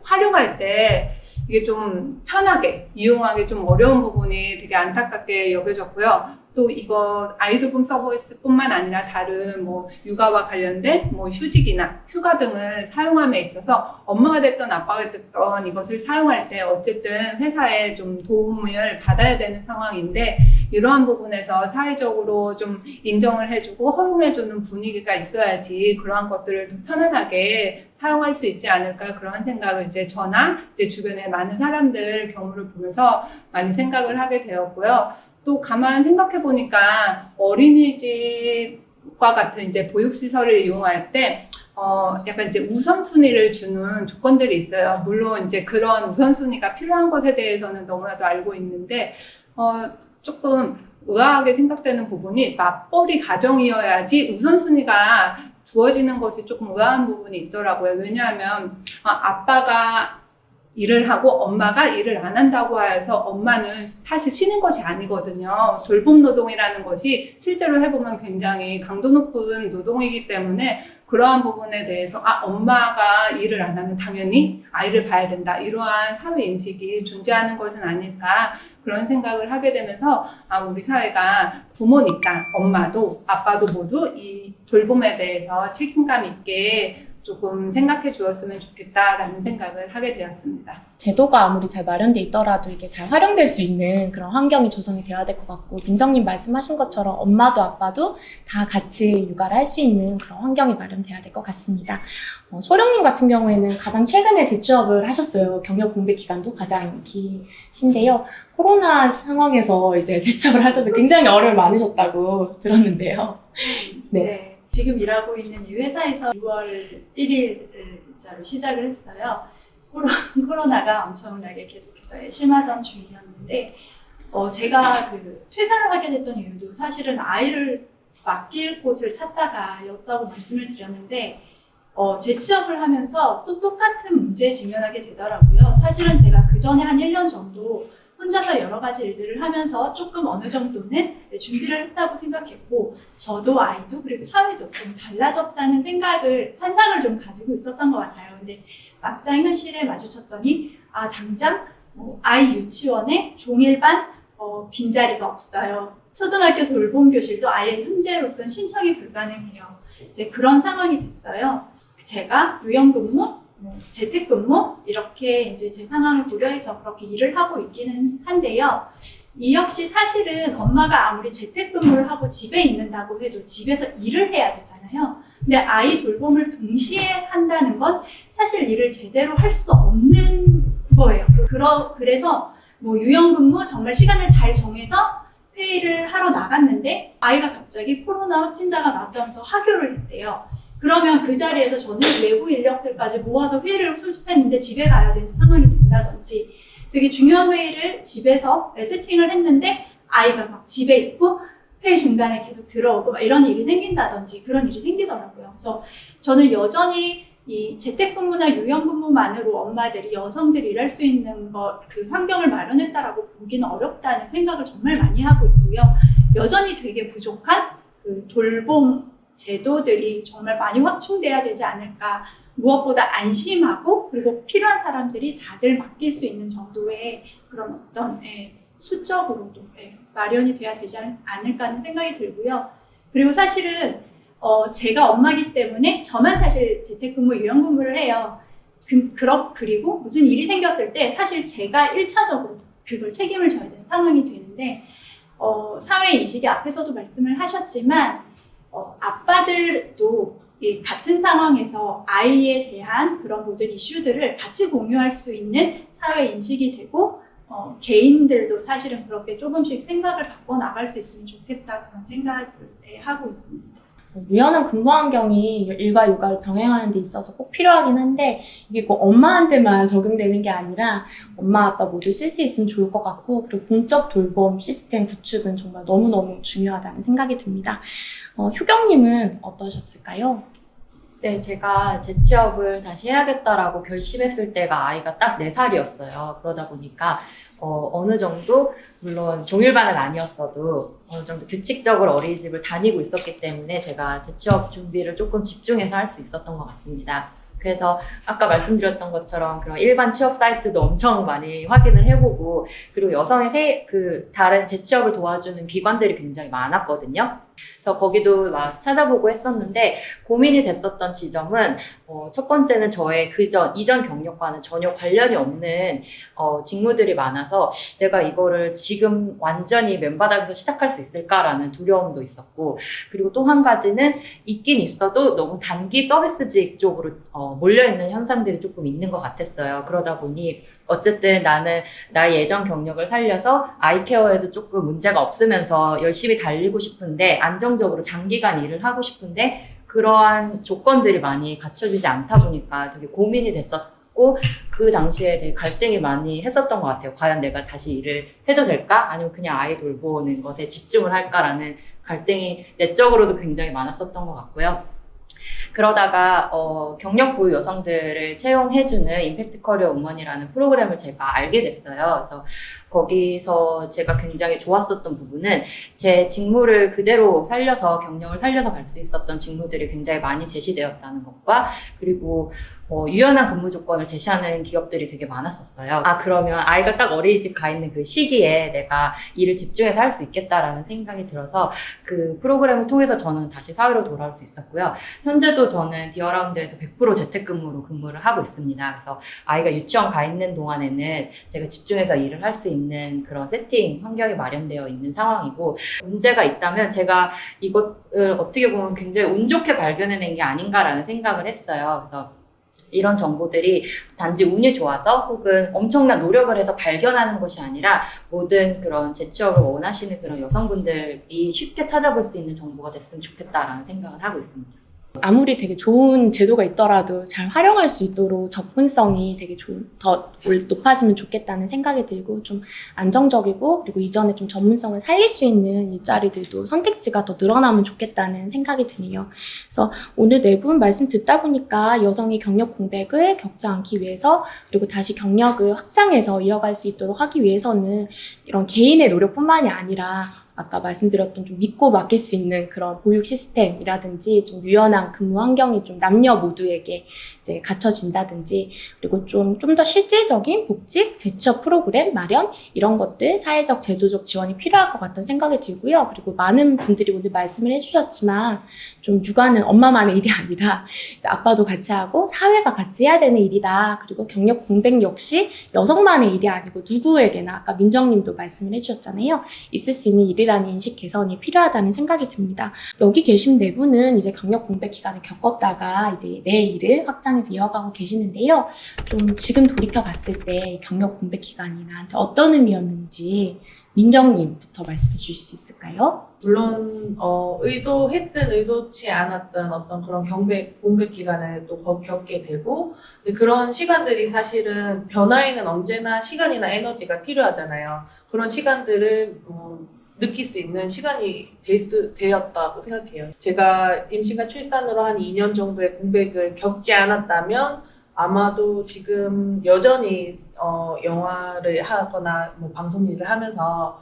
[SPEAKER 7] 활용할 때 이게 좀 편하게 이용하기 좀 어려운 부분이 되게 안타깝게 여겨졌고요. 또 이거 아이돌봄 서비스뿐만 아니라 다른 뭐 육아와 관련된 뭐 휴직이나 휴가 등을 사용함에 있어서 엄마가 됐던 아빠가 됐던 이것을 사용할 때 어쨌든 회사에 좀 도움을 받아야 되는 상황인데 이러한 부분에서 사회적으로 좀 인정을 해주고 허용해주는 분위기가 있어야지 그러한 것들을 더 편안하게 사용할 수 있지 않을까 그런 생각을 이제 저나 이제 주변에 많은 사람들 경우를 보면서 많이 생각을 하게 되었고요. 또 가만 생각해 보니까 어린이집과 같은 이제 보육시설을 이용할 때 약간 이제 우선순위를 주는 조건들이 있어요. 물론 이제 그런 우선순위가 필요한 것에 대해서는 너무나도 알고 있는데 조금 의아하게 생각되는 부분이 맞벌이 가정이어야지 우선순위가 주어지는 것이 조금 의아한 부분이 있더라고요. 왜냐하면 아빠가 일을 하고 엄마가 일을 안 한다고 해서 엄마는 사실 쉬는 것이 아니거든요. 돌봄 노동이라는 것이 실제로 해보면 굉장히 강도 높은 노동이기 때문에 그러한 부분에 대해서 엄마가 일을 안 하면 당연히 아이를 봐야 된다. 이러한 사회 인식이 존재하는 것은 아닐까 그런 생각을 하게 되면서 우리 사회가 부모니까 엄마도 아빠도 모두 이 돌봄에 대해서 책임감 있게 조금 생각해 주었으면 좋겠다라는 생각을 하게 되었습니다.
[SPEAKER 3] 제도가 아무리 잘 마련돼 있더라도 이게 잘 활용될 수 있는 그런 환경이 조성이 되어야 될 것 같고, 민정님 말씀하신 것처럼 엄마도 아빠도 다 같이 육아를 할 수 있는 그런 환경이 마련돼야 될 것 같습니다. 소령님 같은 경우에는 가장 최근에 재취업을 하셨어요. 경력 공백 기간도 가장 기신데요. 코로나 상황에서 이제 재취업을 하셔서 굉장히 어려움이 많으셨다고 들었는데요. 네.
[SPEAKER 6] 지금 일하고 있는 이 회사에서 6월 1일자로 시작을 했어요. 코로나가 엄청나게 계속해서 심하던 중이었는데, 제가 퇴사를 하게 됐던 이유도 사실은 아이를 맡길 곳을 찾다가였다고 말씀을 드렸는데, 재취업을 하면서 또 똑같은 문제에 직면하게 되더라고요. 사실은 제가 그 전에 한 1년 정도 혼자서 여러 가지 일들을 하면서 조금 어느 정도는 준비를 했다고 생각했고, 저도 아이도 그리고 사회도 좀 달라졌다는 환상을 좀 가지고 있었던 것 같아요. 근데 막상 현실에 마주쳤더니, 당장 아이 유치원에 종일반 빈자리가 없어요. 초등학교 돌봄 교실도 아예 현재로서는 신청이 불가능해요. 이제 그런 상황이 됐어요. 제가 유연근무, 재택근무 이렇게 이제 제 상황을 고려해서 그렇게 일을 하고 있기는 한데요. 이 역시 사실은 엄마가 아무리 재택근무를 하고 집에 있는다고 해도 집에서 일을 해야 되잖아요. 근데 아이 돌봄을 동시에 한다는 건 사실 일을 제대로 할 수 없는 거예요. 그래서 유연근무 정말 시간을 잘 정해서 회의를 하러 나갔는데 아이가 갑자기 코로나 확진자가 나왔다면서 하교를 했대요. 그러면 그 자리에서 저는 외부 인력들까지 모아서 회의를 수집했는데 집에 가야 되는 상황이 된다든지, 되게 중요한 회의를 집에서 세팅을 했는데 아이가 막 집에 있고 회의 중간에 계속 들어오고 이런 일이 생긴다든지 그런 일이 생기더라고요. 그래서 저는 여전히 이 재택근무나 유연근무만으로 엄마들이, 여성들이 일할 수 있는 그 환경을 마련했다라고 보기는 어렵다는 생각을 정말 많이 하고 있고요. 여전히 되게 부족한 그 돌봄 제도들이 정말 많이 확충돼야 되지 않을까. 무엇보다 안심하고 그리고 필요한 사람들이 다들 맡길 수 있는 정도의 그런 어떤 수적으로도 마련이 돼야 되지 않을까 하는 생각이 들고요. 그리고 사실은 제가 엄마기 때문에 저만 사실 재택근무, 유연근무를 해요. 그리고 무슨 일이 생겼을 때 사실 제가 1차적으로 그걸 책임을 져야 되는 상황이 되는데, 사회 인식이 앞에서도 말씀을 하셨지만 아빠들도 이 같은 상황에서 아이에 대한 그런 모든 이슈들을 같이 공유할 수 있는 사회 인식이 되고, 개인들도 사실은 그렇게 조금씩 생각을 바꿔 나갈 수 있으면 좋겠다, 그런 생각을 하고 있습니다.
[SPEAKER 3] 유연한 근무 환경이 일과 육아를 병행하는 데 있어서 꼭 필요하긴 한데, 이게 꼭 엄마한테만 적용되는 게 아니라 엄마 아빠 모두 쓸 수 있으면 좋을 것 같고, 그리고 공적 돌봄 시스템 구축은 정말 너무너무 중요하다는 생각이 듭니다. 효경님은 어떠셨을까요?
[SPEAKER 9] 네, 제가 재취업을 다시 해야겠다라고 결심했을 때가 아이가 딱 4살이었어요. 그러다 보니까 어느 정도, 물론 종일반은 아니었어도 어느 정도 규칙적으로 어린이집을 다니고 있었기 때문에 제가 재취업 준비를 조금 집중해서 할 수 있었던 것 같습니다. 그래서 아까 말씀드렸던 것처럼 그런 일반 취업 사이트도 엄청 많이 확인을 해보고, 그리고 여성의 다른 재취업을 도와주는 기관들이 굉장히 많았거든요. 그래서 거기도 막 찾아보고 했었는데, 고민이 됐었던 지점은 첫 번째는 저의 이전 경력과는 전혀 관련이 없는 직무들이 많아서 내가 이거를 지금 완전히 맨바닥에서 시작할 수 있을까라는 두려움도 있었고, 그리고 또 한 가지는 있긴 있어도 너무 단기 서비스직 쪽으로 몰려있는 현상들이 조금 있는 것 같았어요. 그러다 보니 어쨌든 나는 나의 예전 경력을 살려서 아이케어에도 조금 문제가 없으면서 열심히 달리고 싶은데, 안정적으로 장기간 일을 하고 싶은데 그러한 조건들이 많이 갖춰지지 않다 보니까 되게 고민이 됐었고, 그 당시에 되게 갈등이 많이 했었던 것 같아요. 과연 내가 다시 일을 해도 될까? 아니면 그냥 아이 돌보는 것에 집중을 할까라는 갈등이 내적으로도 굉장히 많았었던 것 같고요. 그러다가 경력 보유 여성들을 채용해주는 임팩트 커리어 우먼이라는 프로그램을 제가 알게 됐어요. 그래서 거기서 제가 굉장히 좋았었던 부분은 제 직무를 그대로 살려서 경력을 살려서 갈 수 있었던 직무들이 굉장히 많이 제시되었다는 것과 그리고 유연한 근무 조건을 제시하는 기업들이 되게 많았었어요. 그러면 아이가 딱 어린이집 가 있는 그 시기에 내가 일을 집중해서 할 수 있겠다라는 생각이 들어서 그 프로그램을 통해서 저는 다시 사회로 돌아올 수 있었고요. 현재도 저는 디어라운드에서 100% 재택근무로 근무를 하고 있습니다. 그래서 아이가 유치원 가 있는 동안에는 제가 집중해서 일을 할 수 있는 그런 세팅 환경이 마련되어 있는 상황이고, 문제가 있다면 제가 이것을 어떻게 보면 굉장히 운 좋게 발견해낸 게 아닌가라는 생각을 했어요. 그래서 이런 정보들이 단지 운이 좋아서 혹은 엄청난 노력을 해서 발견하는 것이 아니라 모든 그런 재취업을 원하시는 그런 여성분들이 쉽게 찾아볼 수 있는 정보가 됐으면 좋겠다라는 생각을 하고 있습니다.
[SPEAKER 3] 아무리 되게 좋은 제도가 있더라도 잘 활용할 수 있도록 접근성이 되게 더 높아지면 좋겠다는 생각이 들고, 좀 안정적이고 그리고 이전에 좀 전문성을 살릴 수 있는 일자리들도 선택지가 더 늘어나면 좋겠다는 생각이 드네요. 그래서 오늘 네 분 말씀 듣다 보니까 여성이 경력 공백을 겪지 않기 위해서, 그리고 다시 경력을 확장해서 이어갈 수 있도록 하기 위해서는 이런 개인의 노력뿐만이 아니라 아까 말씀드렸던 좀 믿고 맡길 수 있는 그런 보육 시스템이라든지 좀 유연한 근무 환경이 좀 남녀 모두에게 이제 갖춰진다든지, 그리고 좀 더 실질적인 복직, 재취업 프로그램 마련, 이런 것들, 사회적, 제도적 지원이 필요할 것 같다는 생각이 들고요. 그리고 많은 분들이 오늘 말씀을 해주셨지만 좀 육아는 엄마만의 일이 아니라 이제 아빠도 같이 하고 사회가 같이 해야 되는 일이다. 그리고 경력 공백 역시 여성만의 일이 아니고 누구에게나, 아까 민정님도 말씀을 해주셨잖아요. 있을 수 있는 일이라는 인식 개선이 필요하다는 생각이 듭니다. 여기 계신 네 분은 이제 경력 공백 기간을 겪었다가 이제 내 일을 확장해서 이어가고 계시는데요. 좀 지금 돌이켜 봤을 때 경력 공백 기간이 나한테 어떤 의미였는지 민정님부터 말씀해 주실 수 있을까요?
[SPEAKER 8] 물론 의도했든 의도치 않았든 어떤 그런 공백 기간을 또 겪게 되고, 근데 그런 시간들이 사실은 변화에는 언제나 시간이나 에너지가 필요하잖아요. 그런 시간들을 느낄 수 있는 시간이 되었다고 생각해요. 제가 임신과 출산으로 한 2년 정도의 공백을 겪지 않았다면 아마도 지금 여전히 영화를 하거나 뭐 방송 일을 하면서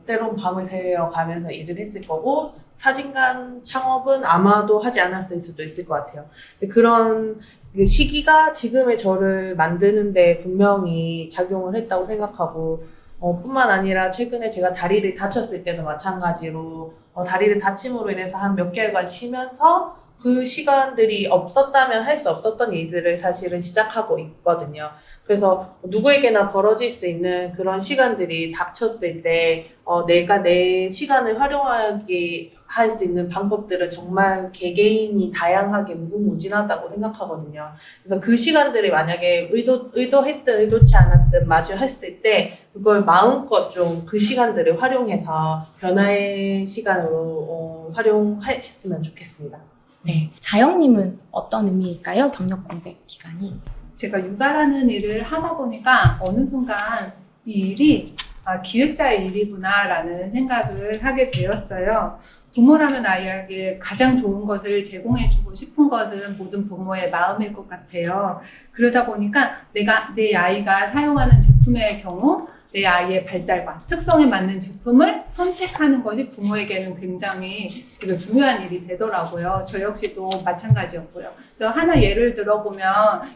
[SPEAKER 8] 때론 밤을 새워가면서 일을 했을 거고, 사진관 창업은 아마도 하지 않았을 수도 있을 것 같아요. 그런 시기가 지금의 저를 만드는데 분명히 작용을 했다고 생각하고, 뿐만 아니라 최근에 제가 다리를 다쳤을 때도 마찬가지로 다리를 다침으로 인해서 한 몇 개월간 쉬면서 그 시간들이 없었다면 할 수 없었던 일들을 사실은 시작하고 있거든요. 그래서 누구에게나 벌어질 수 있는 그런 시간들이 닥쳤을 때 내가 내 시간을 활용하게 할 수 있는 방법들은 정말 개개인이 다양하게 무궁무진하다고 생각하거든요. 그래서 그 시간들이 만약에 의도했든 의도치 않았든 마주했을 때 그걸 마음껏 좀 그 시간들을 활용해서 변화의 시간으로 활용했으면 좋겠습니다.
[SPEAKER 3] 네, 자영님은 어떤 의미일까요? 경력 공백 기간이?
[SPEAKER 7] 제가 육아라는 일을 하다 보니까 어느 순간 이 일이 기획자의 일이구나라는 생각을 하게 되었어요. 부모라면 아이에게 가장 좋은 것을 제공해주고 싶은 것은 모든 부모의 마음일 것 같아요. 그러다 보니까 내 아이가 사용하는 제품의 경우 내 아이의 발달과 특성에 맞는 제품을 선택하는 것이 부모에게는 굉장히 되게 중요한 일이 되더라고요. 저 역시도 마찬가지였고요. 또 하나 예를 들어보면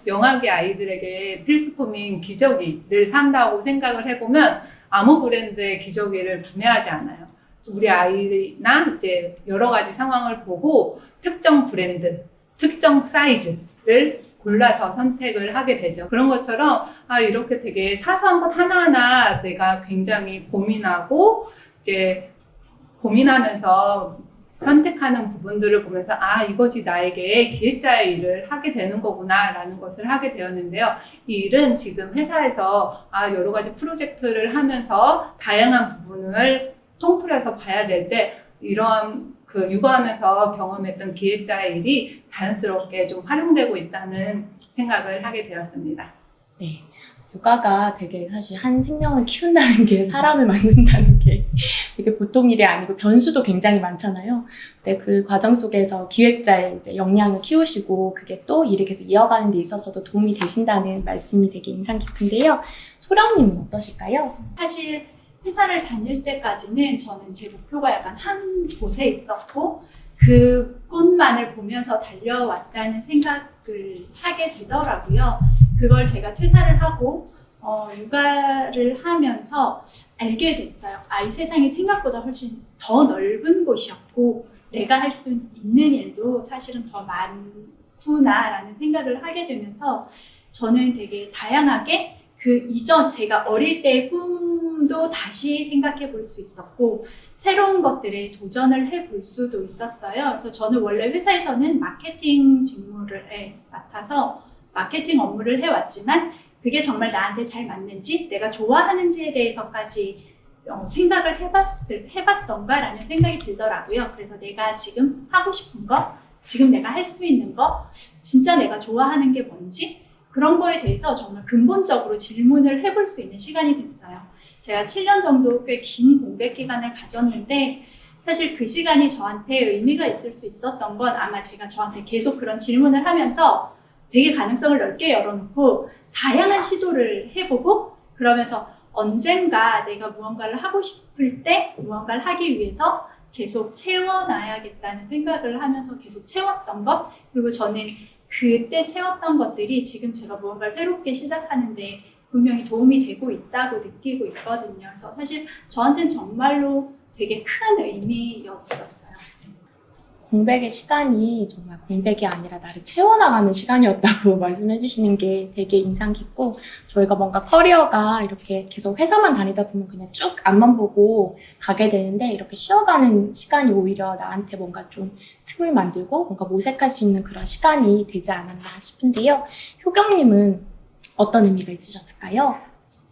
[SPEAKER 7] 영아기 아이들에게 필수품인 기저귀를 산다고 생각을 해보면 아무 브랜드의 기저귀를 구매하지 않아요. 우리 아이나 이제 여러 가지 상황을 보고 특정 브랜드, 특정 사이즈를 골라서 선택을 하게 되죠. 그런 것처럼 이렇게 되게 사소한 것 하나하나 내가 굉장히 고민하고 이제 고민하면서 선택하는 부분들을 보면서 이것이 나에게 기획자의 일을 하게 되는 거구나 라는 것을 하게 되었는데요. 이 일은 지금 회사에서 여러 가지 프로젝트를 하면서 다양한 부분을 통틀어서 봐야 될 때 이런 육아하면서 경험했던 기획자의 일이 자연스럽게 좀 활용되고 있다는 생각을 하게 되었습니다.
[SPEAKER 3] 네. 육아가 되게 사실 한 생명을 키운다는 게, 사람을 만든다는 게 되게 보통 일이 아니고 변수도 굉장히 많잖아요. 근데 그 과정 속에서 기획자의 이제 역량을 키우시고 그게 또 일을 계속 이어가는 데 있어서도 도움이 되신다는 말씀이 되게 인상 깊은데요. 소령님은 어떠실까요?
[SPEAKER 6] 사실 회사를 다닐 때까지는 저는 제 목표가 약간 한 곳에 있었고 그곳만을 보면서 달려왔다는 생각을 하게 되더라고요. 그걸 제가 퇴사를 하고 육아를 하면서 알게 됐어요. 이 세상이 생각보다 훨씬 더 넓은 곳이었고 내가 할 수 있는 일도 사실은 더 많구나라는 생각을 하게 되면서 저는 되게 다양하게 그 이전 제가 어릴 때의 꿈도 다시 생각해 볼 수 있었고 새로운 것들에 도전을 해볼 수도 있었어요. 그래서 저는 원래 회사에서는 마케팅 직무를 맡아서 마케팅 업무를 해왔지만 그게 정말 나한테 잘 맞는지 내가 좋아하는지에 대해서까지 생각을 해봤던가라는 생각이 들더라고요. 그래서 내가 지금 하고 싶은 거, 지금 내가 할 수 있는 거, 진짜 내가 좋아하는 게 뭔지 그런 거에 대해서 정말 근본적으로 질문을 해볼 수 있는 시간이 됐어요. 제가 7년 정도 꽤 긴 공백 기간을 가졌는데 사실 그 시간이 저한테 의미가 있을 수 있었던 건 아마 제가 저한테 계속 그런 질문을 하면서 되게 가능성을 넓게 열어놓고 다양한 시도를 해보고 그러면서 언젠가 내가 무언가를 하고 싶을 때 무언가를 하기 위해서 계속 채워놔야겠다는 생각을 하면서 계속 채웠던 것 그리고 저는 그때 채웠던 것들이 지금 제가 무언가를 새롭게 시작하는데 분명히 도움이 되고 있다고 느끼고 있거든요. 그래서 사실 저한테는 정말로 되게 큰 의미였었어요.
[SPEAKER 3] 공백의 시간이 정말 공백이 아니라 나를 채워나가는 시간이었다고 말씀해 주시는 게 되게 인상 깊고 저희가 뭔가 커리어가 이렇게 계속 회사만 다니다 보면 그냥 쭉 앞만 보고 가게 되는데 이렇게 쉬어가는 시간이 오히려 나한테 뭔가 좀 틈을 만들고 뭔가 모색할 수 있는 그런 시간이 되지 않았나 싶은데요. 효경님은 어떤 의미가 있으셨을까요?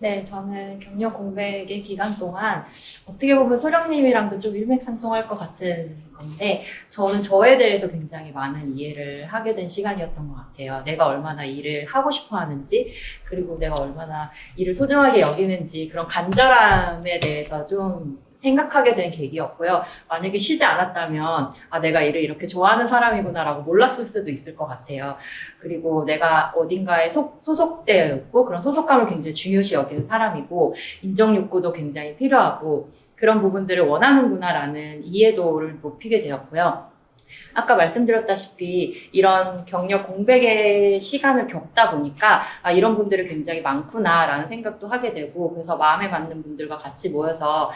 [SPEAKER 9] 네, 저는 경력 공백의 기간 동안 어떻게 보면 소령님이랑도 좀 일맥상통할 것 같은 건데 저는 저에 대해서 굉장히 많은 이해를 하게 된 시간이었던 것 같아요. 내가 얼마나 일을 하고 싶어 하는지 그리고 내가 얼마나 일을 소중하게 여기는지 그런 간절함에 대해서 좀 생각하게 된 계기였고요. 만약에 쉬지 않았다면 내가 일을 이렇게 좋아하는 사람이구나라고 몰랐을 수도 있을 것 같아요. 그리고 내가 어딘가에 소속되어 있고 그런 소속감을 굉장히 중요시 여기는 사람이고 인정 욕구도 굉장히 필요하고 그런 부분들을 원하는구나라는 이해도를 높이게 되었고요. 아까 말씀드렸다시피 이런 경력 공백의 시간을 겪다 보니까 이런 분들이 굉장히 많구나라는 생각도 하게 되고 그래서 마음에 맞는 분들과 같이 모여서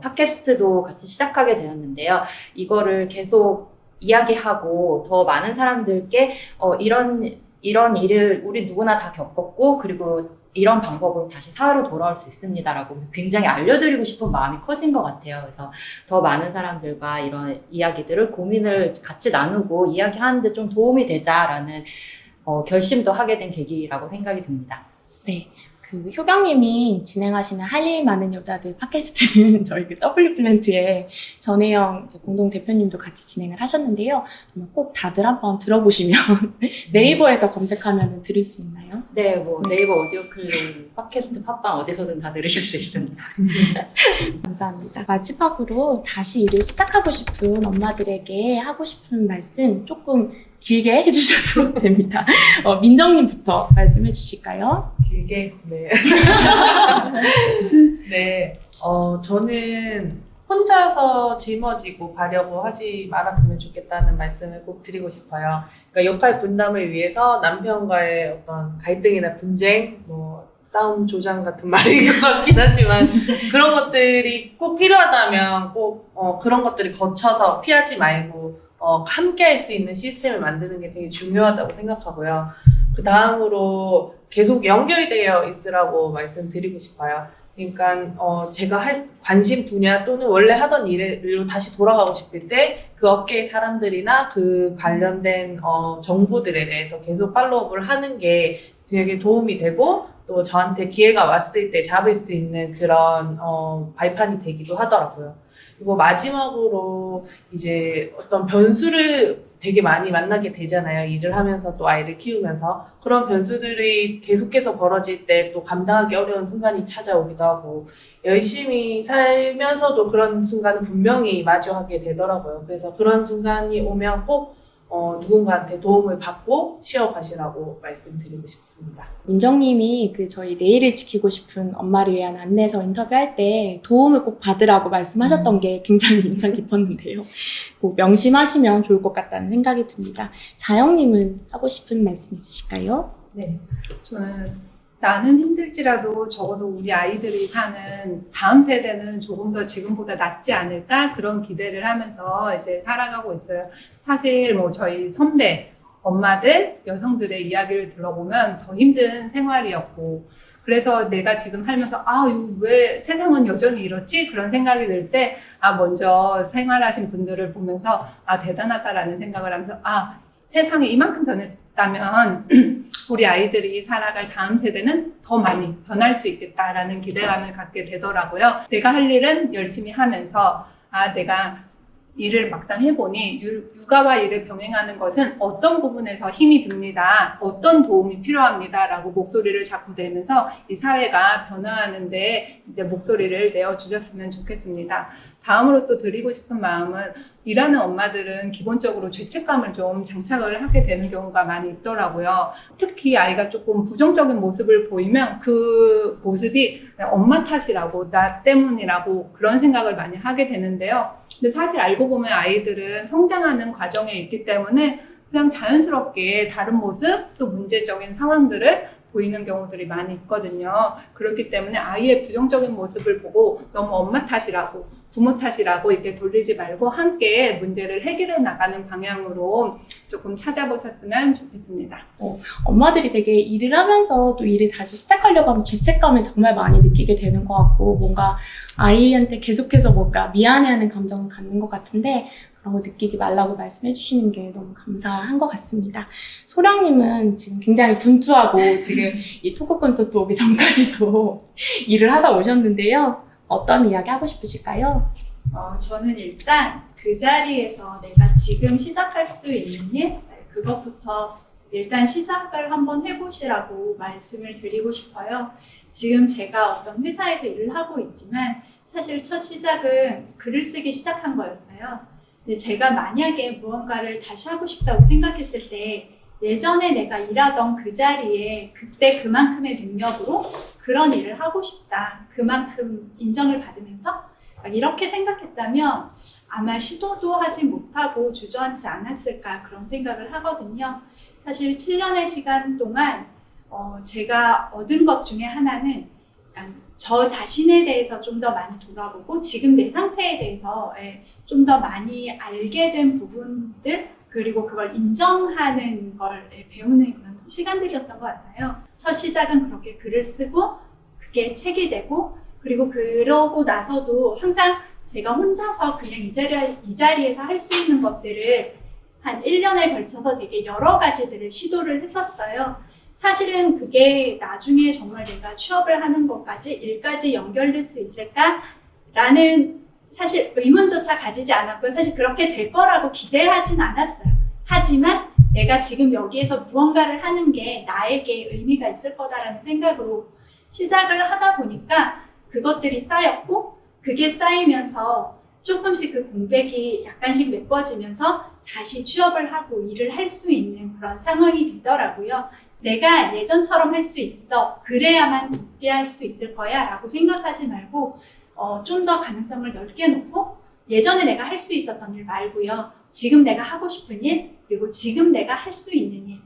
[SPEAKER 9] 팟캐스트도 같이 시작하게 되었는데요. 이거를 계속 이야기하고 더 많은 사람들께 이런 일을 우리 누구나 다 겪었고 그리고 이런 방법으로 다시 사회로 돌아올 수 있습니다라고 굉장히 알려드리고 싶은 마음이 커진 것 같아요. 그래서 더 많은 사람들과 이런 이야기들을 고민을 같이 나누고 이야기하는데 좀 도움이 되자라는 결심도 하게 된 계기라고 생각이 듭니다.
[SPEAKER 3] 네. 그 효경님이 진행하시는 할 일 많은 여자들 팟캐스트는 저희 그 W플랜트의 전혜영 공동 대표님도 같이 진행을 하셨는데요. 정말 꼭 다들 한번 들어보시면 네이버에서 검색하면 들을 수 있나요?
[SPEAKER 9] 네, 뭐 네이버 오디오 클립, 팟캐스트, 팟빵 어디서든 다 들으실 수 있습니다.
[SPEAKER 3] 감사합니다. 마지막으로 다시 일을 시작하고 싶은 엄마들에게 하고 싶은 말씀 조금 길게 해주셔도 됩니다. 민정님부터 말씀해 주실까요?
[SPEAKER 8] 길게? 네. 네. 저는 혼자서 짊어지고 가려고 하지 말았으면 좋겠다는 말씀을 꼭 드리고 싶어요. 그러니까 역할 분담을 위해서 남편과의 어떤 갈등이나 분쟁, 싸움 조장 같은 말인 것 같긴 하지만 그런 것들이 꼭 필요하다면 꼭 그런 것들을 거쳐서 피하지 말고 함께 할 수 있는 시스템을 만드는 게 되게 중요하다고 생각하고요. 그 다음으로 계속 연결되어 있으라고 말씀드리고 싶어요. 그러니까 제가 할 관심 분야 또는 원래 하던 일로 다시 돌아가고 싶을 때 그 업계의 사람들이나 그 관련된 정보들에 대해서 계속 팔로우업을 하는 게 되게 도움이 되고 또 저한테 기회가 왔을 때 잡을 수 있는 그런 발판이 되기도 하더라고요. 그리고 마지막으로 이제 어떤 변수를 되게 많이 만나게 되잖아요. 일을 하면서 또 아이를 키우면서. 그런 변수들이 계속해서 벌어질 때 또 감당하기 어려운 순간이 찾아오기도 하고 열심히 살면서도 그런 순간은 분명히 마주하게 되더라고요. 그래서 그런 순간이 오면 꼭 누군가한테 도움을 받고 쉬어가시라고 말씀드리고 싶습니다.
[SPEAKER 10] 민정님이 저희 내일을 지키고 싶은 엄마를 위한 안내서 인터뷰할 때 도움을 꼭 받으라고 말씀하셨던 게 굉장히 인상 깊었는데요. 꼭 명심하시면 좋을 것 같다는 생각이 듭니다. 자영님은 하고 싶은 말씀 있으실까요?
[SPEAKER 7] 네, 저는 나는 힘들지라도 적어도 우리 아이들이 사는 다음 세대는 조금 더 지금보다 낫지 않을까 그런 기대를 하면서 이제 살아가고 있어요. 사실 뭐 저희 선배, 엄마들, 여성들의 이야기를 들어보면 더 힘든 생활이었고 그래서 내가 지금 살면서 이거 왜 세상은 여전히 이렇지? 그런 생각이 들 때 먼저 생활하신 분들을 보면서 대단하다라는 생각을 하면서 세상이 이만큼 변했다면 우리 아이들이 살아갈 다음 세대는 더 많이 변할 수 있겠다라는 기대감을 갖게 되더라고요. 내가 할 일은 열심히 하면서 내가 일을 막상 해보니 육아와 일을 병행하는 것은 어떤 부분에서 힘이 듭니다. 어떤 도움이 필요합니다. 라고 목소리를 자꾸 내면서 이 사회가 변화하는데 이제 목소리를 내어주셨으면 좋겠습니다. 다음으로 또 드리고 싶은 마음은 일하는 엄마들은 기본적으로 죄책감을 좀 장착을 하게 되는 경우가 많이 있더라고요. 특히 아이가 조금 부정적인 모습을 보이면 그 모습이 엄마 탓이라고 나 때문이라고 그런 생각을 많이 하게 되는데요. 근데 사실 알고 보면 아이들은 성장하는 과정에 있기 때문에 그냥 자연스럽게 다른 모습 또 문제적인 상황들을 보이는 경우들이 많이 있거든요. 그렇기 때문에 아이의 부정적인 모습을 보고 너무 엄마 탓이라고 부모 탓이라고 이렇게 돌리지 말고 함께 문제를 해결해 나가는 방향으로 조금 찾아보셨으면 좋겠습니다.
[SPEAKER 10] 엄마들이 되게 일을 하면서 또 일을 다시 시작하려고 하면 죄책감을 정말 많이 느끼게 되는 것 같고 뭔가 아이한테 계속해서 뭔가 미안해하는 감정을 갖는 것 같은데 그런 거 느끼지 말라고 말씀해 주시는 게 너무 감사한 것 같습니다. 소량님은 지금 굉장히 분투하고 지금 이 토크 콘서트 오기 전까지도 일을 하다 오셨는데요. 어떤 이야기 하고 싶으실까요?
[SPEAKER 6] 저는 일단 그 자리에서 내가 지금 시작할 수 있는 일, 그것부터 일단 시작을 한번 해보시라고 말씀을 드리고 싶어요. 지금 제가 어떤 회사에서 일을 하고 있지만 사실 첫 시작은 글을 쓰기 시작한 거였어요. 근데 제가 만약에 무언가를 다시 하고 싶다고 생각했을 때 예전에 내가 일하던 그 자리에 그때 그만큼의 능력으로 그런 일을 하고 싶다. 그만큼 인정을 받으면서 이렇게 생각했다면 아마 시도도 하지 못하고 주저앉지 않았을까 그런 생각을 하거든요. 사실 7년의 시간 동안 제가 얻은 것 중에 하나는 저 자신에 대해서 좀 더 많이 돌아보고 지금 내 상태에 대해서 좀 더 많이 알게 된 부분들 그리고 그걸 인정하는 걸 배우는 그런 시간들이었던 것 같아요. 첫 시작은 그렇게 글을 쓰고 그게 책이 되고 그리고 그러고 나서도 항상 제가 혼자서 그냥 이 자리에서 할 수 있는 것들을 한 1년에 걸쳐서 되게 여러 가지들을 시도를 했었어요. 사실은 그게 나중에 정말 내가 취업을 하는 것까지 일까지 연결될 수 있을까라는 사실 의문조차 가지지 않았고요. 사실 그렇게 될 거라고 기대하진 않았어요. 하지만 내가 지금 여기에서 무언가를 하는 게 나에게 의미가 있을 거다라는 생각으로 시작을 하다 보니까 그것들이 쌓였고 그게 쌓이면서 조금씩 그 공백이 약간씩 메꿔지면서 다시 취업을 하고 일을 할 수 있는 그런 상황이 되더라고요. 내가 예전처럼 할 수 있어. 그래야만 높게 할 수 있을 거야 라고 생각하지 말고 좀 더 가능성을 넓게 놓고 예전에 내가 할 수 있었던 일 말고요. 지금 내가 하고 싶은 일 그리고 지금 내가 할 수 있는 일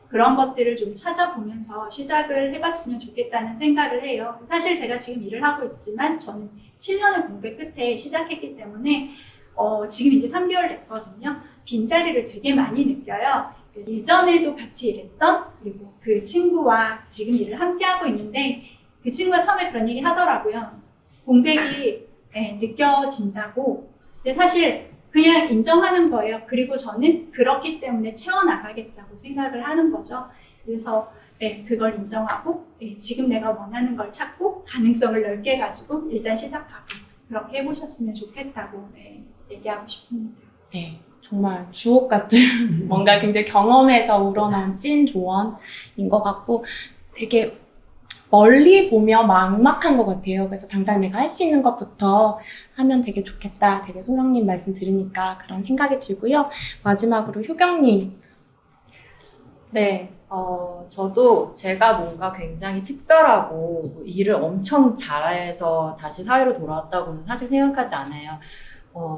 [SPEAKER 6] 그런 것들을 좀 찾아보면서 시작을 해봤으면 좋겠다는 생각을 해요. 사실 제가 지금 일을 하고 있지만 저는 7년의 공백 끝에 시작했기 때문에 지금 이제 3개월 됐거든요. 빈자리를 되게 많이 느껴요. 예전에도 같이 일했던 그리고 그 친구와 지금 일을 함께 하고 있는데 그 친구가 처음에 그런 얘기 하더라고요. 공백이 느껴진다고. 근데 사실 그냥 인정하는 거예요. 그리고 저는 그렇기 때문에 채워나가겠다고 생각을 하는 거죠. 그래서 그걸 인정하고 지금 내가 원하는 걸 찾고 가능성을 넓게 가지고 일단 시작하고 그렇게 해보셨으면 좋겠다고 얘기하고 싶습니다.
[SPEAKER 10] 네, 정말 주옥 같은 뭔가 굉장히 경험에서 우러나온 찐 조언인 것 같고 되게 멀리 보며 막막한 것 같아요. 그래서 당장 내가 할 수 있는 것부터 하면 되게 좋겠다. 되게 소령님 말씀 들으니까 그런 생각이 들고요. 마지막으로 효경님.
[SPEAKER 9] 네, 저도 제가 뭔가 굉장히 특별하고 일을 엄청 잘해서 다시 사회로 돌아왔다고는 사실 생각하지 않아요.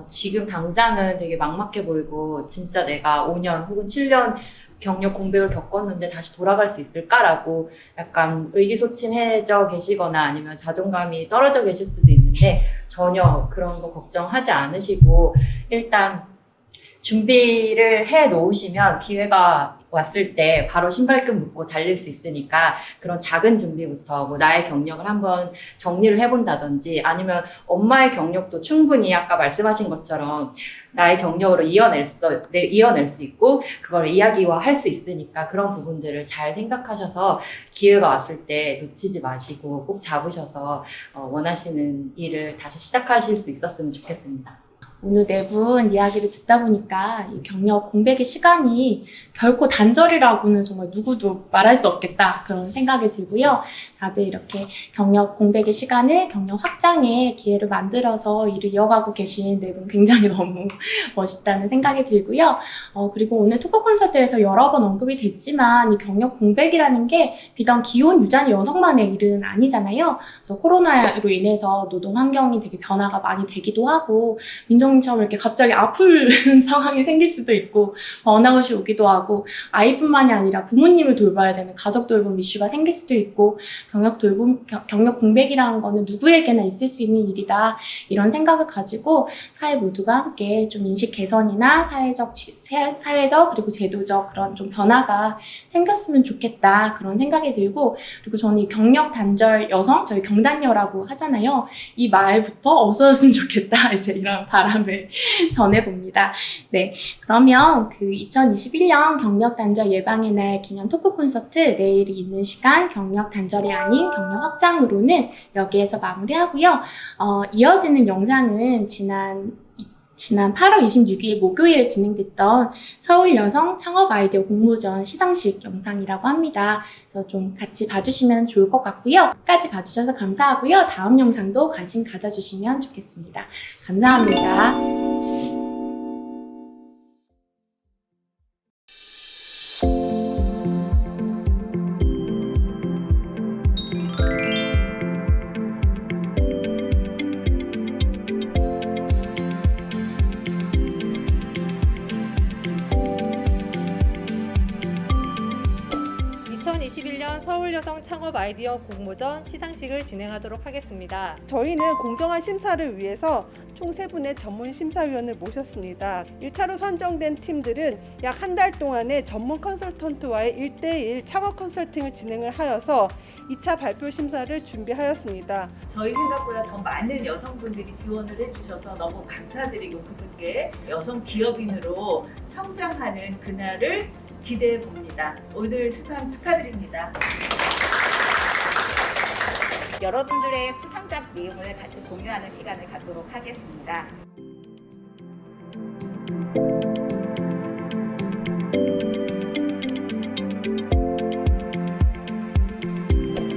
[SPEAKER 9] 지금 당장은 되게 막막해 보이고 진짜 내가 5년 혹은 7년 경력 공백을 겪었는데 다시 돌아갈 수 있을까라고 약간 의기소침해져 계시거나 아니면 자존감이 떨어져 계실 수도 있는데 전혀 그런 거 걱정하지 않으시고 일단 준비를 해 놓으시면 기회가 왔을 때 바로 신발끈 묶고 달릴 수 있으니까 그런 작은 준비부터 뭐 나의 경력을 한번 정리를 해본다든지 아니면 엄마의 경력도 충분히 아까 말씀하신 것처럼 나의 경력으로 이어낼 수 있고 그걸 이야기화할 수 있으니까 그런 부분들을 잘 생각하셔서 기회가 왔을 때 놓치지 마시고 꼭 잡으셔서 원하시는 일을 다시 시작하실 수 있었으면 좋겠습니다.
[SPEAKER 10] 오늘 네 분 이야기를 듣다 보니까 이 경력 공백의 시간이 결코 단절이라고는 정말 누구도 말할 수 없겠다 그런 생각이 들고요. 다들 이렇게 경력 공백의 시간을 경력 확장의 기회를 만들어서 일을 이어가고 계신 네 분 굉장히 너무 멋있다는 생각이 들고요. 그리고 오늘 토크 콘서트에서 여러 번 언급이 됐지만 이 경력 공백이라는 게 비단 기혼 유자녀 여성만의 일은 아니잖아요. 그래서 코로나로 인해서 노동 환경이 되게 변화가 많이 되기도 하고 민정님처럼 이렇게 갑자기 아플 상황이 생길 수도 있고 번아웃이 오기도 하고 아이뿐만이 아니라 부모님을 돌봐야 되는 가족 돌봄 이슈가 생길 수도 있고 경력 공백이라는 거는 누구에게나 있을 수 있는 일이다 이런 생각을 가지고 사회 모두가 함께 좀 인식 개선이나 사회적 그리고 제도적 그런 좀 변화가 생겼으면 좋겠다 그런 생각이 들고 그리고 저는 이 경력 단절 여성 저희 경단녀라고 하잖아요. 이 말부터 없어졌으면 좋겠다 이제 이런 바람을 전해봅니다. 네, 그러면 그 2021년 경력 단절 예방의 날 기념 토크 콘서트 내일이 있는 시간 경력 단절이 아닌 경력 확장으로는 여기에서 마무리하고요. 이어지는 영상은 지난 8월 26일 목요일에 진행됐던 서울 여성 창업 아이디어 공모전 시상식 영상이라고 합니다. 그래서 좀 같이 봐주시면 좋을 것 같고요. 끝까지 봐주셔서 감사하고요. 다음 영상도 관심 가져주시면 좋겠습니다. 감사합니다.
[SPEAKER 11] 2021년 서울여성 창업 아이디어 공모전 시상식을 진행하도록 하겠습니다. 저희는 공정한 심사를 위해서 총 3분의 전문 심사위원을 모셨습니다. 1차로 선정된 팀들은 약 한 달 동안의 전문 컨설턴트와의 1대1 창업 컨설팅을 진행을 하여서 2차 발표 심사를 준비하였습니다.
[SPEAKER 4] 저희 생각보다 더 많은 여성분들이 지원을 해주셔서 너무 감사드리고 그분께 여성 기업인으로 성장하는 그날을 기대해 봅니다. 오늘 수상 축하드립니다.
[SPEAKER 2] 여러분들의 수상작 내용을 같이 공유하는 시간을 갖도록 하겠습니다.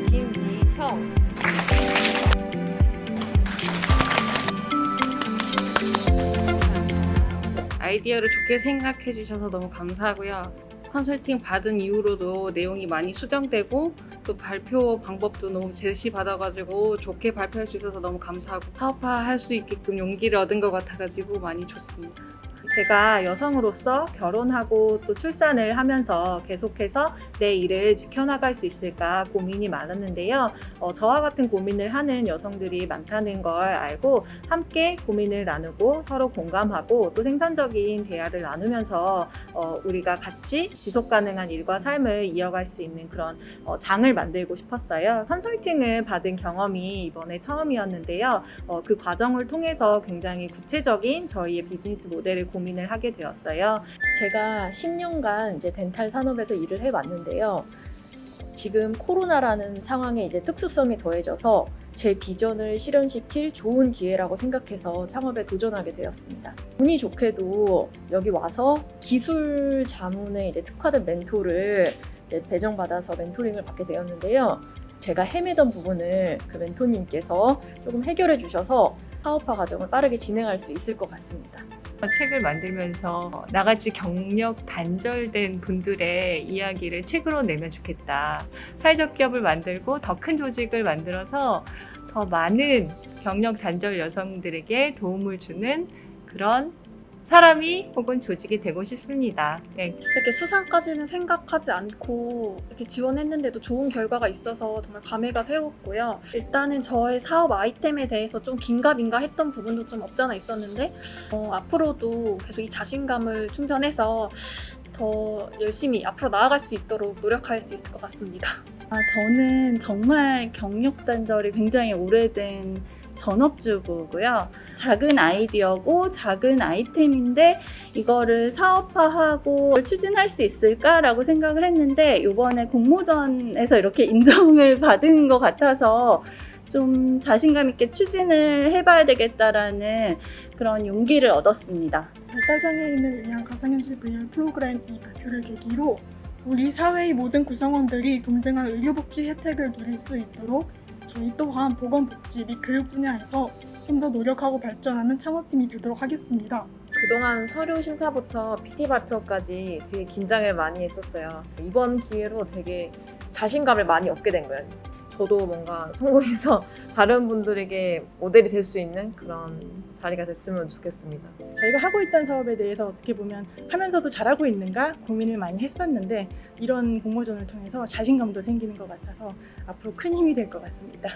[SPEAKER 11] 김미형
[SPEAKER 12] 아이디어를 좋게 생각해 주셔서 너무 감사하고요. 컨설팅 받은 이후로도 내용이 많이 수정되고 또 발표 방법도 너무 제시받아가지고 좋게 발표할 수 있어서 너무 감사하고 사업화할 수 있게끔 용기를 얻은 것 같아가지고 많이 좋습니다.
[SPEAKER 1] 제가 여성으로서 결혼하고 또 출산을 하면서 계속해서 내 일을 지켜나갈 수 있을까 고민이 많았는데요. 저와 같은 고민을 하는 여성들이 많다는 걸 알고 함께 고민을 나누고 서로 공감하고 또 생산적인 대화를 나누면서 우리가 같이 지속 가능한 일과 삶을 이어갈 수 있는 그런 장을 만들고 싶었어요. 컨설팅을 받은 경험이 이번에 처음이었는데요. 그 과정을 통해서 굉장히 구체적인 저희의 비즈니스 모델을 고민을 하게 되었어요.
[SPEAKER 13] 제가 10년간 이제 덴탈 산업에서 일을 해왔는데요. 지금 코로나라는 상황에 이제 특수성이 더해져서 제 비전을 실현시킬 좋은 기회라고 생각해서 창업에 도전하게 되었습니다. 운이 좋게도 여기 와서 기술 자문에 이제 특화된 멘토를 이제 배정받아서 멘토링을 받게 되었는데요. 제가 헤매던 부분을 그 멘토님께서 조금 해결해 주셔서 사업화 과정을 빠르게 진행할 수 있을 것 같습니다.
[SPEAKER 14] 책을 만들면서 나같이 경력 단절된 분들의 이야기를 책으로 내면 좋겠다. 사회적 기업을 만들고 더 큰 조직을 만들어서 더 많은 경력 단절 여성들에게 도움을 주는 그런 사람이 혹은 조직이 되고 싶습니다. 네.
[SPEAKER 10] 이렇게 수상까지는 생각하지 않고 이렇게 지원했는데도 좋은 결과가 있어서 정말 감회가 새롭고요. 일단은 저의 사업 아이템에 대해서 좀 긴가민가 했던 부분도 좀 없잖아 있었는데 앞으로도 계속 이 자신감을 충전해서 더 열심히 앞으로 나아갈 수 있도록 노력할 수 있을 것 같습니다.
[SPEAKER 15] 저는 정말 경력 단절이 굉장히 오래된 전업주부고요. 작은 아이디어고 작은 아이템인데 이거를 사업화하고 추진할 수 있을까라고 생각을 했는데 이번에 공모전에서 이렇게 인정을 받은 것 같아서 좀 자신감 있게 추진을 해봐야 되겠다라는 그런 용기를 얻었습니다.
[SPEAKER 10] 발달장애인을 위한 가상현실 VR 프로그램 이 발표를 계기로 우리 사회의 모든 구성원들이 동등한 의료복지 혜택을 누릴 수 있도록 저희 또한 보건복지 및 교육 분야에서 좀 더 노력하고 발전하는 창업팀이 되도록 하겠습니다.
[SPEAKER 16] 그동안 서류 심사부터 PT 발표까지 되게 긴장을 많이 했었어요. 이번 기회로 되게 자신감을 많이 얻게 된 거예요. 저도 뭔가 성공해서 다른 분들에게 모델이 될 수 있는 그런 자리가 됐으면 좋겠습니다.
[SPEAKER 10] 저희가 하고 있던 사업에 대해서 어떻게 보면 하면서도 잘하고 있는가 고민을 많이 했었는데 이런 공모전을 통해서 자신감도 생기는 것 같아서 앞으로 큰 힘이 될 것 같습니다.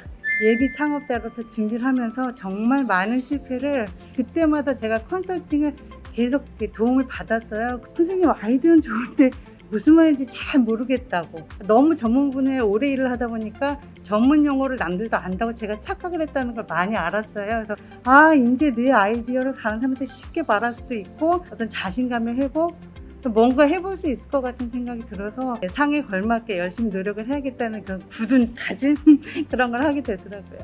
[SPEAKER 17] 예비 창업자로서 준비를 하면서 정말 많은 실패를 그때마다 제가 컨설팅을 계속 도움을 받았어요. 선생님 아이디어는 좋은데 무슨 말인지 잘 모르겠다고. 너무 전문 분야에 오래 일을 하다 보니까 전문 용어를 남들도 안다고 제가 착각을 했다는 걸 많이 알았어요. 그래서 이제 내 아이디어를 다른 사람한테 쉽게 말할 수도 있고 어떤 자신감의 회복, 뭔가 해볼 수 있을 것 같은 생각이 들어서 상에 걸맞게 열심히 노력을 해야겠다는 그런 굳은 다짐 그런 걸 하게 되더라고요.